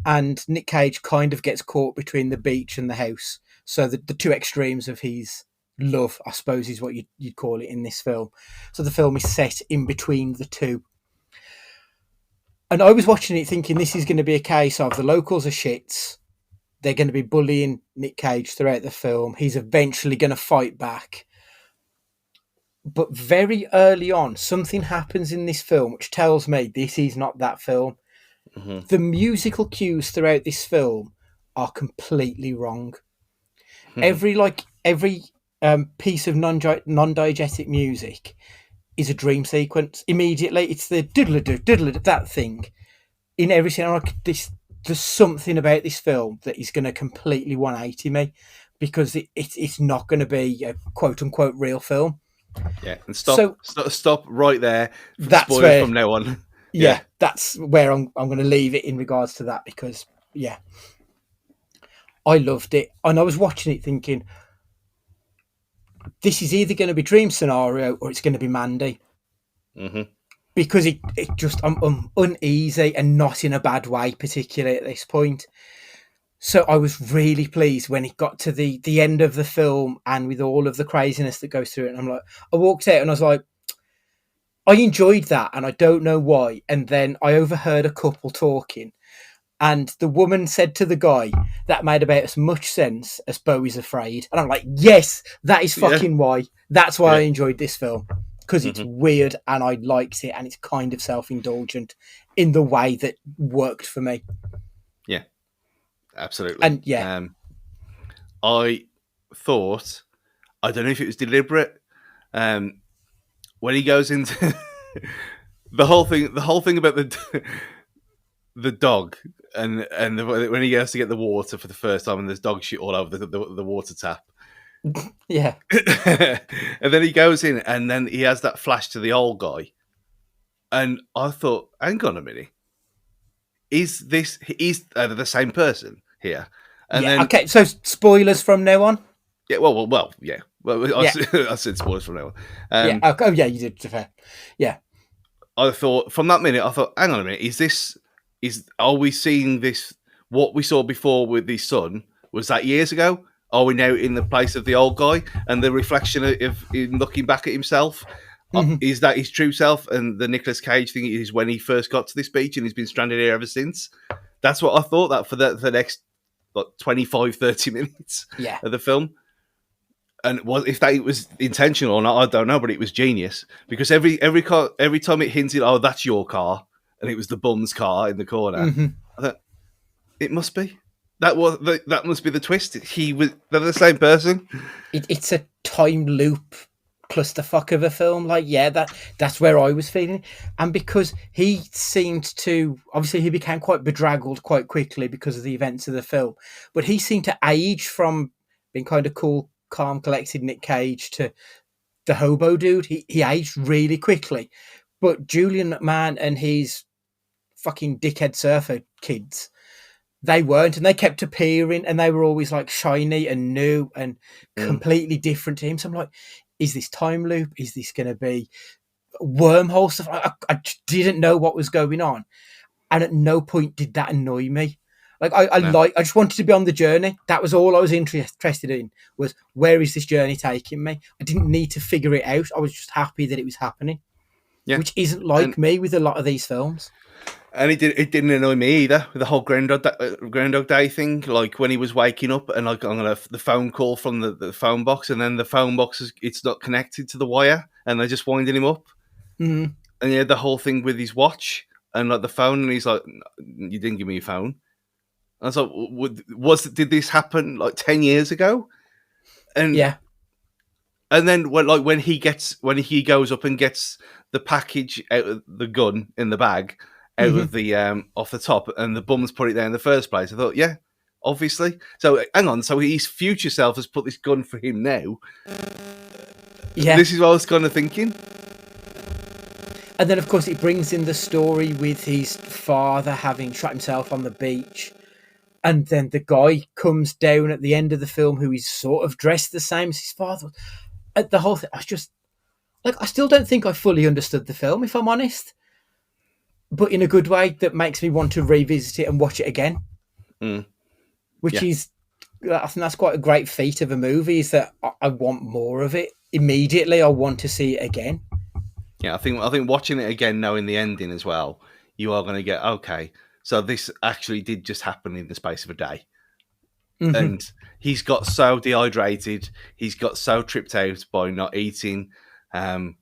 And Nic Cage kind of gets caught between the beach and the house. So the two extremes of his love, I suppose, is what you'd call it in this film. So the film is set in between the two. And I was watching it thinking this is going to be a case of the locals are shits. They're going to be bullying Nic Cage throughout the film. He's eventually going to fight back. But very early on, something happens in this film which tells me this is not that film. The musical cues throughout this film are completely wrong. Every piece of non-diegetic music is a dream sequence. Immediately, it's the diddle-a-doo, that thing. In every scene, there's something about this film that is going to completely 180 me, because it's not going to be a quote-unquote real film. Yeah, and So stop right there. that's Spoilers where, from now on. yeah, that's where I'm going to leave it in regards to that, because yeah, I loved it, and I was watching it thinking, this is either going to be Dream Scenario or it's going to be Mandy, Mm-hmm. because it just I'm uneasy, and not in a bad way, particularly at this point. So I was really pleased when it got to the end of the film, and with all of the craziness that goes through it. And I'm like, I walked out and I was like, I enjoyed that, and I don't know why. And then I overheard a couple talking, and the woman said to the guy, that made about as much sense as Bowie's Afraid. And I'm like, yes, that is Yeah. fucking why. That's why I Yeah. enjoyed this film, because it's weird and I liked it, and it's kind of self-indulgent in the way that worked for me. Yeah, absolutely. And yeah, I thought, I don't know if it was deliberate, when he goes into the whole thing about the dog, and when he goes to get the water for the first time, and there's dog shit all over the water tap. yeah, And then he goes in, and then he has that flash to the old guy, and I thought, hang on a minute, is the same person here? And yeah. then Okay, so spoilers from now on. yeah, well, yeah. Well, I, Yeah. I said spoilers from now Yeah. on. Oh, yeah, you did. To fair. Yeah. I thought from that minute, I thought, hang on a minute, are we seeing this? What we saw before with his son, was that years ago? Are we now in the place of the old guy, and the reflection of him looking back at himself? Is that his true self? And the Nicolas Cage thing is when he first got to this beach, and he's been stranded here ever since. That's what I thought. That for the next 25, 30 minutes Yeah. of the film. And if that was intentional or not, I don't know, but it was genius, because every time it hinted, oh, that's your car, and it was the bum's car in the corner. I thought, it must be. That must be the twist. They're the same person. It's a time loop clusterfuck of a film. Like, yeah, that's where I was feeling. And because he seemed to, obviously he became quite bedraggled quite quickly because of the events of the film, but he seemed to age from being kind of cool, calm, collected Nic Cage to the hobo dude. He aged really quickly. But Julian McMahon and his fucking dickhead surfer kids, they weren't, and they kept appearing, and they were always like shiny and new and completely different to him. So I'm like, is this time loop? Is this going to be wormhole stuff? I didn't know what was going on, and at no point did that annoy me. Like I just wanted to be on the journey. That was all I was interested in, was where is this journey taking me? I didn't need to figure it out. I was just happy that it was happening, which isn't like me with a lot of these films. And it didn't annoy me either, with the whole Groundhog Day thing. Like when he was waking up, and like the phone call from the phone box, and then the phone box it's not connected to the wire, and they're just winding him up. And he had the whole thing with his watch and like the phone, and he's like, "You didn't give me your phone." I was like, did this happen like 10 years ago? And yeah. And then when he goes up and gets the package out of the gun in the bag out of the off the top, and the bums put it there in the first place, I thought, yeah, obviously. So hang on, so his future self has put this gun for him now. Yeah. This is what I was kind of thinking. And then, of course, it brings in the story with his father having shot himself on the beach. And then the guy comes down at the end of the film who is sort of dressed the same as his father. The whole thing, I was just, like, I still don't think I fully understood the film, if I'm honest. But in a good way that makes me want to revisit it and watch it again. Which is, I think that's quite a great feat of a movie, is that I want more of it. Immediately, I want to see it again. Yeah, I think watching it again, knowing the ending as well, you are going to get, okay, so this actually did just happen in the space of a day. And he's got so dehydrated, he's got so tripped out by not eating, that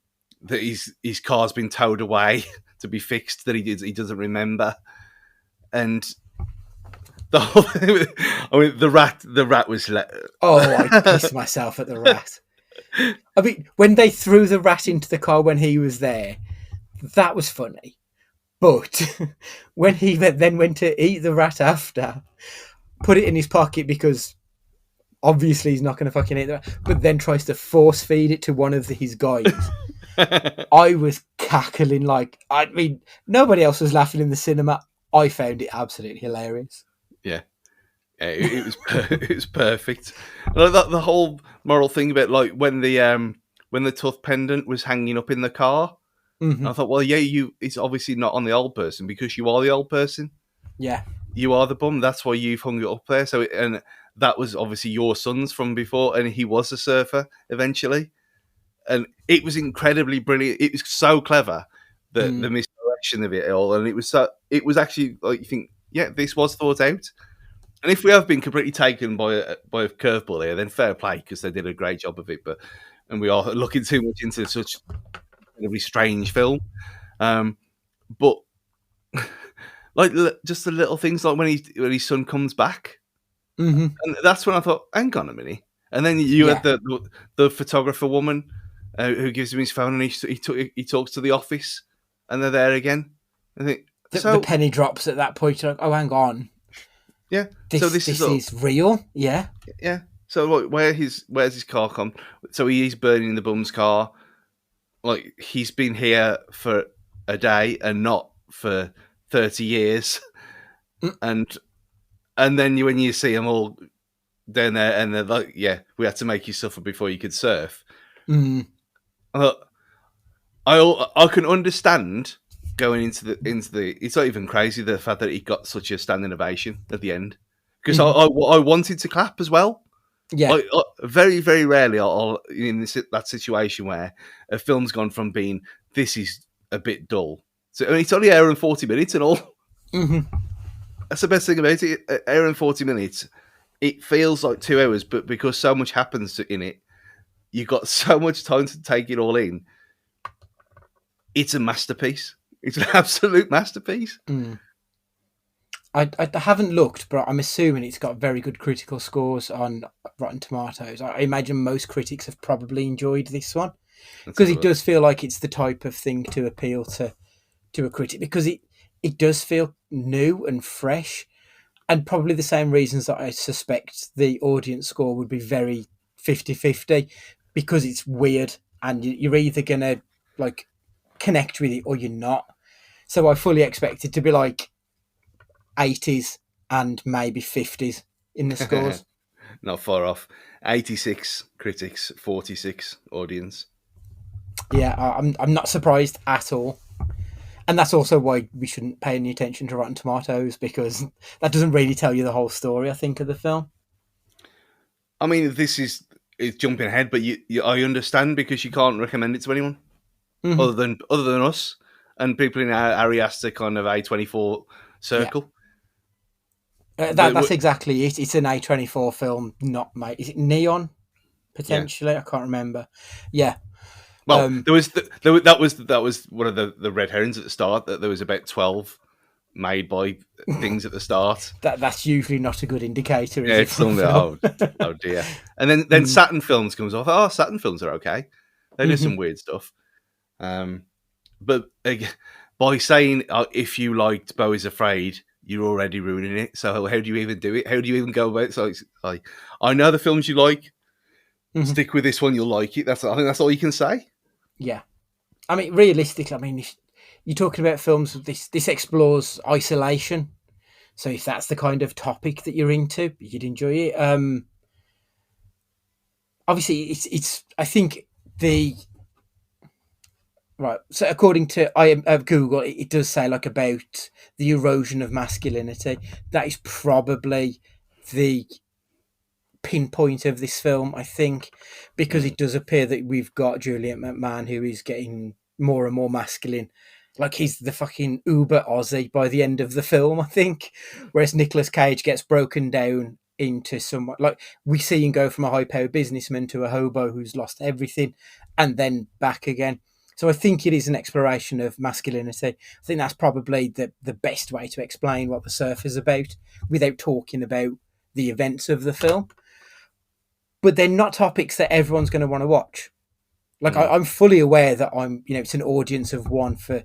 his car's been towed away to be fixed, that he doesn't remember. And the whole I mean, the rat was I pissed myself at the rat. I mean, when they threw the rat into the car when he was there, that was funny. But when he then went to eat the rat after, put it in his pocket because obviously he's not going to fucking eat that, but then tries to force feed it to one of his guys. I was cackling like, I mean, nobody else was laughing in the cinema. I found it absolutely hilarious. Yeah. Yeah, it was it was perfect. Like that, the whole moral thing about like when the tooth pendant was hanging up in the car. Mm-hmm. I thought, well, yeah, it's obviously not on the old person because you are the old person. Yeah. You are the bum. That's why you've hung it up there. So, and that was obviously your son's from before, and he was a surfer eventually. And it was incredibly brilliant. It was so clever, the misdirection of it all, and it was actually like you think, yeah, this was thought out. And if we have been completely taken by a curveball here, then fair play because they did a great job of it. And we are looking too much into such incredibly strange film. But like just the little things like when his son comes back, and that's when I thought, hang on a minute. And then you had the photographer woman who gives him his phone, and he talks to the office, and they're there again. I think the penny drops at that point. You're like, oh, hang on. Yeah. This is real. Yeah. Yeah. So like, where's his car come? So he's burning the bum's car. Like he's been here for a day and not for 30 years. And then when you see them all down there and they're like, yeah, we had to make you suffer before you could surf. I can understand going into the it's not even crazy the fact that he got such a standing ovation at the end because I wanted to clap as well. Yeah. Like, very very rarely I'll in that situation where a film's gone from being this is a bit dull, so I mean, it's only an hour and 40 minutes and all. That's the best thing about it. An hour and 40 minutes, it feels like 2 hours, but because so much happens in it, you've got so much time to take it all in. It's a masterpiece. It's an absolute masterpiece. I haven't looked, but I'm assuming it's got very good critical scores on Rotten Tomatoes. I imagine most critics have probably enjoyed this one because it does feel like it's the type of thing to appeal to a critic because it does feel new and fresh, and probably the same reasons that I suspect the audience score would be very 50-50 because it's weird and you're either going to like connect with it or you're not. So I fully expect it to be like 80s and maybe 50s in the scores. Not far off. 86 critics, 46 audience. Yeah, I'm not surprised at all. And that's also why we shouldn't pay any attention to Rotten Tomatoes because that doesn't really tell you the whole story, I think, of the film. I mean, it's jumping ahead, but I understand because you can't recommend it to anyone other than us and people in our Ariasta kind of A24 circle. Yeah. That's exactly it. It's an A24 film, not made. Is it Neon? Potentially, I can't remember. Yeah. Well, that was one of the red herrings at the start. That there was about 12 made by things at the start. That's usually not a good indicator. Yeah, it's something. Oh dear. And then Saturn Films comes off. Oh, Saturn Films are okay. They do some weird stuff. But by saying if you liked Beau is Afraid, you're already ruining it. So how do you even do it? How do you even go about it? So it's like, I know the films you like. Stick with this one, you'll like it. I think that's all you can say. Yeah. I mean, realistically, you're talking about films. This explores isolation. So if that's the kind of topic that you're into, you'd enjoy it. Obviously, it's. I think right. So according to Google, it does say like about the erosion of masculinity. That is probably the pinpoint of this film, I think, because it does appear that we've got Juliet McMahon who is getting more and more masculine. Like he's the fucking uber Aussie by the end of the film, I think. Whereas Nicolas Cage gets broken down into someone like we see him go from a high-powered businessman to a hobo who's lost everything and then back again. So I think it is an exploration of masculinity. I think that's probably the best way to explain what The Surf is about without talking about the events of the film. But they're not topics that everyone's going to want to watch. Like I'm fully aware that it's an audience of one for.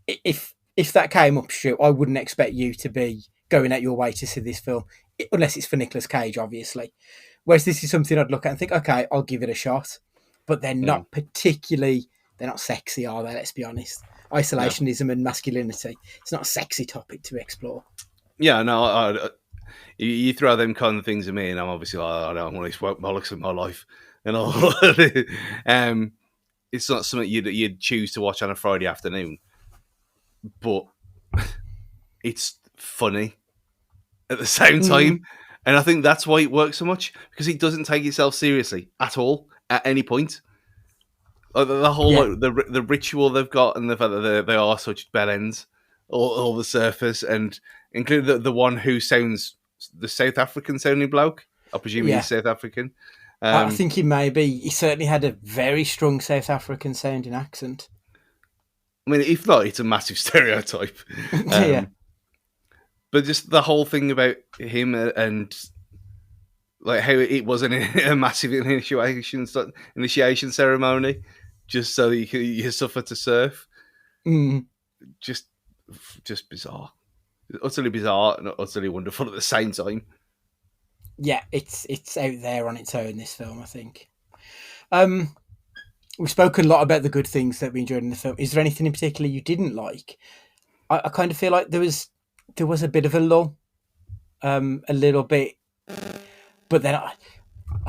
If that came up, shoot, I wouldn't expect you to be going out your way to see this film, unless it's for Nicolas Cage, obviously. Whereas this is something I'd look at and think, okay, I'll give it a shot. But they're Yeah. not particularly, they're not sexy, are they? Let's be honest. Isolationism and masculinity, it's not a sexy topic to explore. Yeah, no, you throw them kind of things at me, and I'm obviously like, I don't want to smoke bollocks in my life, and all. It's not something you'd choose to watch on a Friday afternoon, but it's funny at the same time, and I think that's why it works so much, because it doesn't take itself seriously at all at any point. Like the whole like, the ritual they've got, and the fact that they are such bellends, all the surface, and including the one who sounds the South African sounding bloke. I presume he's South African. I think he may be. He certainly had a very strong South African sounding accent. I mean, if not, it's a massive stereotype. But just the whole thing about him and like how it was a massive initiation ceremony, just so that you suffer to surf. Just bizarre, utterly bizarre and utterly wonderful at the same time. Yeah, it's out there on its own, this film, I think. We've spoken a lot about the good things that we enjoyed in the film. Is there anything in particular you didn't like? I kind of feel like there was a bit of a lull, a little bit, but then I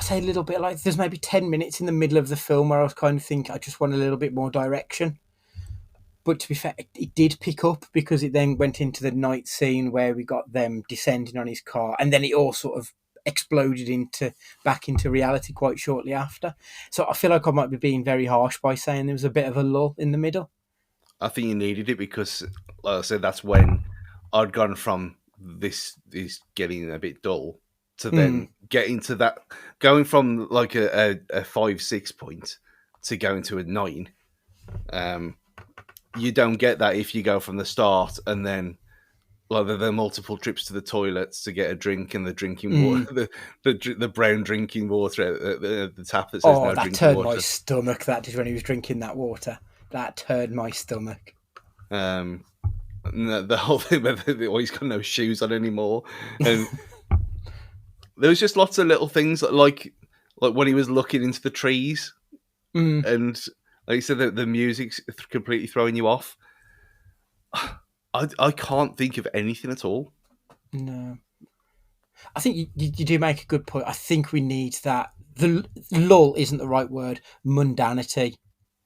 say a little bit, like there's maybe 10 minutes in the middle of the film where I was kind of think I just want a little bit more direction. But to be fair, it did pick up, because it then went into the night scene where we got them descending on his car, and then it all sort of exploded back into reality quite shortly after. So I feel like I might be being very harsh by saying there was a bit of a lull in the middle. I think you needed it, because, like I said, that's when I'd gone from this is getting a bit dull to then getting to that, going from like a 5-6 point to going to a 9. You don't get that if you go from the start and then like the multiple trips to the toilets to get a drink, and the drinking water, the brown drinking water at the tap that says no drinking water. Oh, that turned my stomach. That did, when he was drinking that water. That turned my stomach. The whole thing where he's got no shoes on anymore, and there was just lots of little things like when he was looking into the trees, and like you said, the music's completely throwing you off. I can't think of anything at all. No, I think you do make a good point. I think we need that. The lull isn't the right word. Mundanity.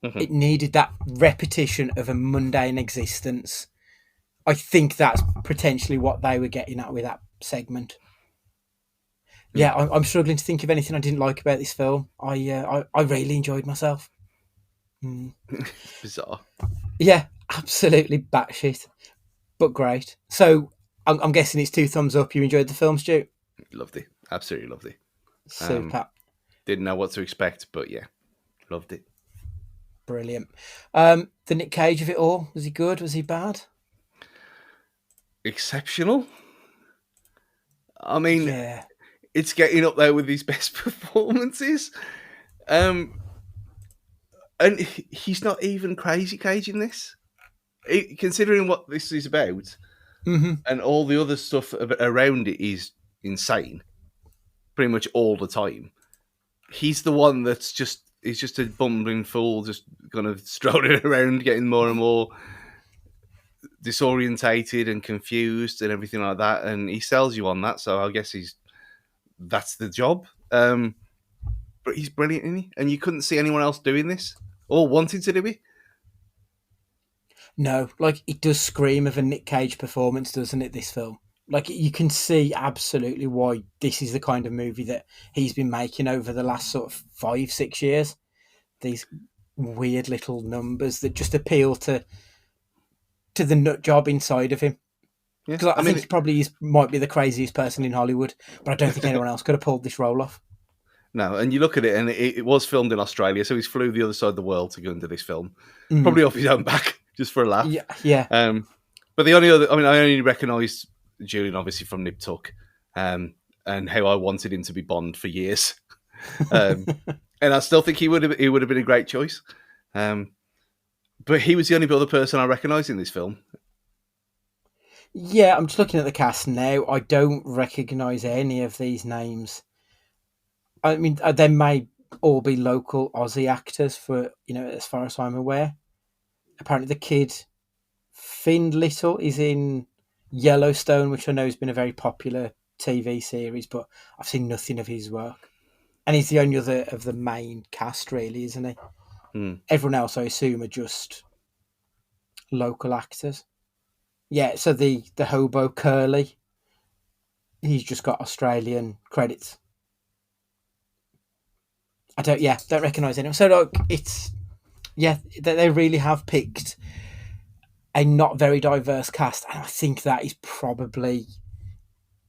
It needed that repetition of a mundane existence. I think that's potentially what they were getting at with that segment. Yeah, I'm struggling to think of anything I didn't like about this film. I really enjoyed myself. Bizarre. Yeah, absolutely batshit, but great. So I'm guessing it's 2 thumbs up. You enjoyed the film, Stu? Loved it. Absolutely loved it. Super. Didn't know what to expect, but yeah, loved it. Brilliant. The Nic Cage of it all, was he good? Was he bad? Exceptional. I mean, it's getting up there with his best performances. And he's not even Crazy Cage in this. Considering what this is about, and all the other stuff around it is insane, pretty much all the time. He's the one that's just a bumbling fool, just kind of strolling around, getting more and more disorientated and confused and everything like that. And he sells you on that, so I guess that's the job. But he's brilliant, isn't he? And you couldn't see anyone else doing this or wanting to do it. No, like it does scream of a Nic Cage performance, doesn't it, this film? Like you can see absolutely why this is the kind of movie that he's been making over the last sort of 5-6 years. These weird little numbers that just appeal to the nut job inside of him. Because I think he probably might be the craziest person in Hollywood, but I don't think anyone else could have pulled this role off. No, and you look at it, and it was filmed in Australia, so he's flew the other side of the world to go into this film, probably off his own back, just for a laugh. Yeah. But the only other, I only recognised Julian obviously from Nip Tuck, and how I wanted him to be Bond for years, and I still think he would have been a great choice. But he was the only other person I recognised in this film. Yeah, I'm just looking at the cast now. I don't recognise any of these names. I mean, they may all be local Aussie actors for, as far as I'm aware. Apparently the kid, Finn Little, is in Yellowstone, which I know has been a very popular TV series, but I've seen nothing of his work. And he's the only other of the main cast, really, isn't he? Everyone else, I assume, are just local actors. Yeah, so the hobo Curly, he's just got Australian credits. I don't recognise anyone. So like, they really have picked a not very diverse cast, and I think that is probably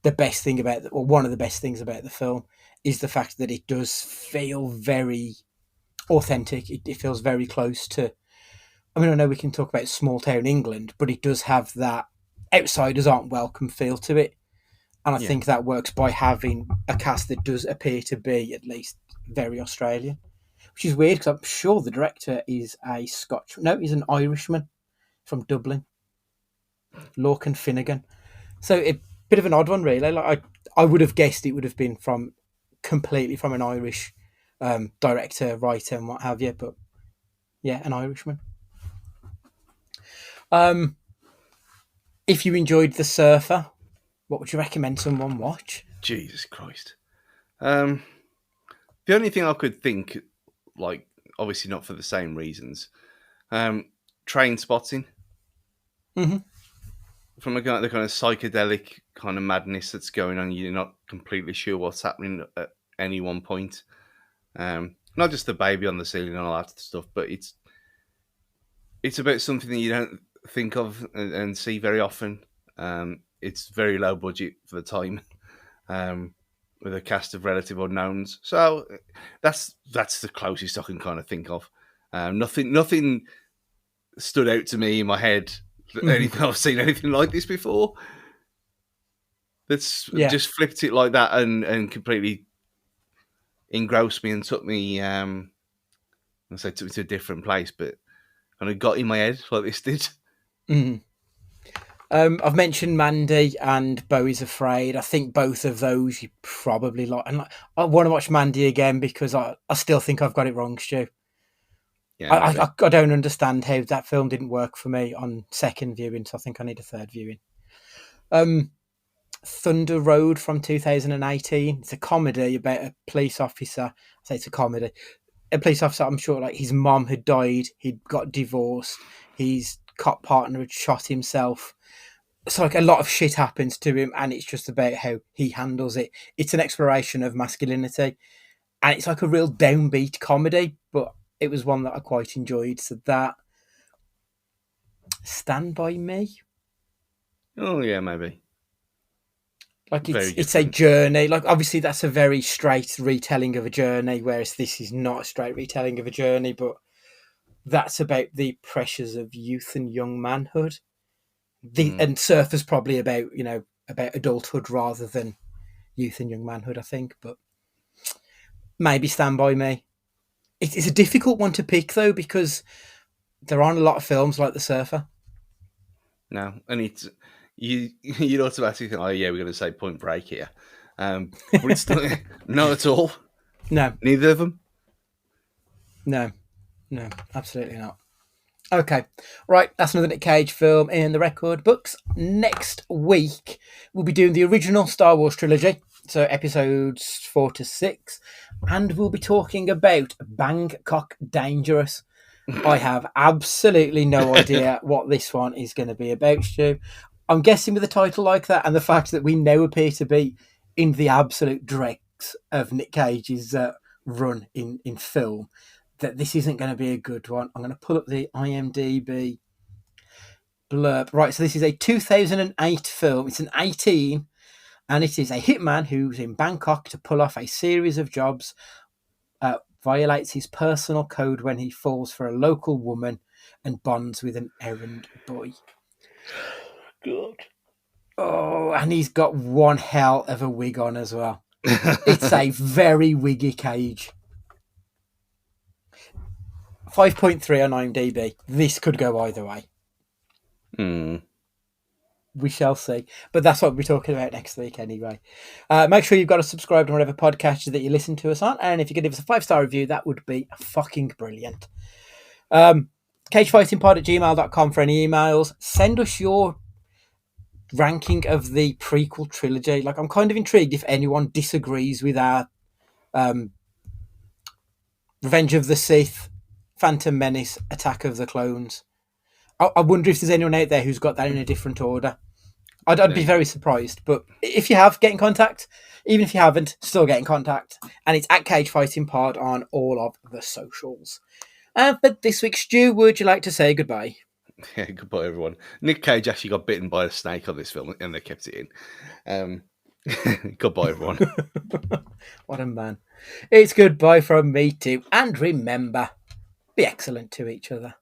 the best thing about, or one of the best things about the film, is the fact that it does feel very authentic. It feels very close to. I mean, I know we can talk about small town England, but it does have that outsiders aren't welcome feel to it. And I think that works by having a cast that does appear to be at least very Australian, which is weird because I'm sure the director is a Scotch. No, he's an Irishman from Dublin, Lorcan Finnegan. So a bit of an odd one, really. Like I would have guessed it would have been completely from an Irish director, writer, and what have you. But yeah, an Irishman. If you enjoyed The Surfer, what would you recommend someone watch? Jesus Christ. The only thing I could think, like, obviously not for the same reasons, Train Spotting. Mm-hmm. From the kind of psychedelic kind of madness that's going on, you're not completely sure what's happening at any one point. Not just the baby on the ceiling and all that stuff, but it's about something that you don't think of and see very often. It's very low budget for the time, with a cast of relative unknowns. So that's the closest I can kind of think of. Nothing stood out to me in my head. I've seen anything like this before. That's just flipped it like that and completely engrossed me and took me. Took me to a different place, but kind of got in my head like this did. Mm. I've mentioned Mandy and Bowie's Afraid. I think both of those you probably like. And I want to watch Mandy again because I still think I've got it wrong, Stu. Yeah, I don't understand how that film didn't work for me on second viewing, so I think I need a third viewing. Thunder Road from 2018. It's a comedy about a police officer. I say it's a comedy. A police officer, I'm sure, like his mom had died. He'd got divorced. His cop partner had shot himself. So like a lot of shit happens to him, and it's just about how he handles it. It's an exploration of masculinity, and it's like a real downbeat comedy, but it was one that I quite enjoyed. So that Stand By Me. Oh yeah, maybe. Like it's a journey. Like obviously that's a very straight retelling of a journey, whereas this is not a straight retelling of a journey, but that's about the pressures of youth and young manhood. And Surfer's probably about about adulthood rather than youth and young manhood, I think. But maybe Stand By Me. It's a difficult one to pick though because there aren't a lot of films like The Surfer. No, and you'd automatically think, oh yeah, we're going to say Point Break here, but it's not at all. No, neither of them. No, absolutely not. Okay, right, that's another Nic Cage film in the record books. Next week, we'll be doing the original Star Wars trilogy, so episodes 4 to 6, and we'll be talking about Bangkok Dangerous. I have absolutely no idea what this one is going to be about, Stu. I'm guessing with a title like that and the fact that we now appear to be in the absolute dregs of Nic Cage's run in film, that this isn't going to be a good one. I'm going to pull up the IMDb blurb. Right, so this is a 2008 film. It's an 18, and it is a hitman who's in Bangkok to pull off a series of jobs, violates his personal code when he falls for a local woman and bonds with an errand boy. Good. Oh, and he's got one hell of a wig on as well. It's a very wiggy Cage. 5.3 on IMDb. This could go either way. We shall see. But that's what we're talking about next week anyway. Make sure you've got to subscribe to whatever podcast that you listen to us on. And if you could give us a 5-star review, that would be fucking brilliant. cagefightingpod@gmail.com for any emails. Send us your ranking of the prequel trilogy. Like, I'm kind of intrigued if anyone disagrees with our Revenge of the Sith, Phantom Menace, Attack of the Clones. I wonder if there's anyone out there who's got that in a different order. I'd be very surprised. But if you have, get in contact. Even if you haven't, still get in contact. And it's at Cage Fighting Pod on all of the socials. But this week, Stu, would you like to say goodbye? Yeah, goodbye, everyone. Nic Cage actually got bitten by a snake on this film, and they kept it in. Goodbye, everyone. What a man. It's goodbye from me too. And remember, be excellent to each other.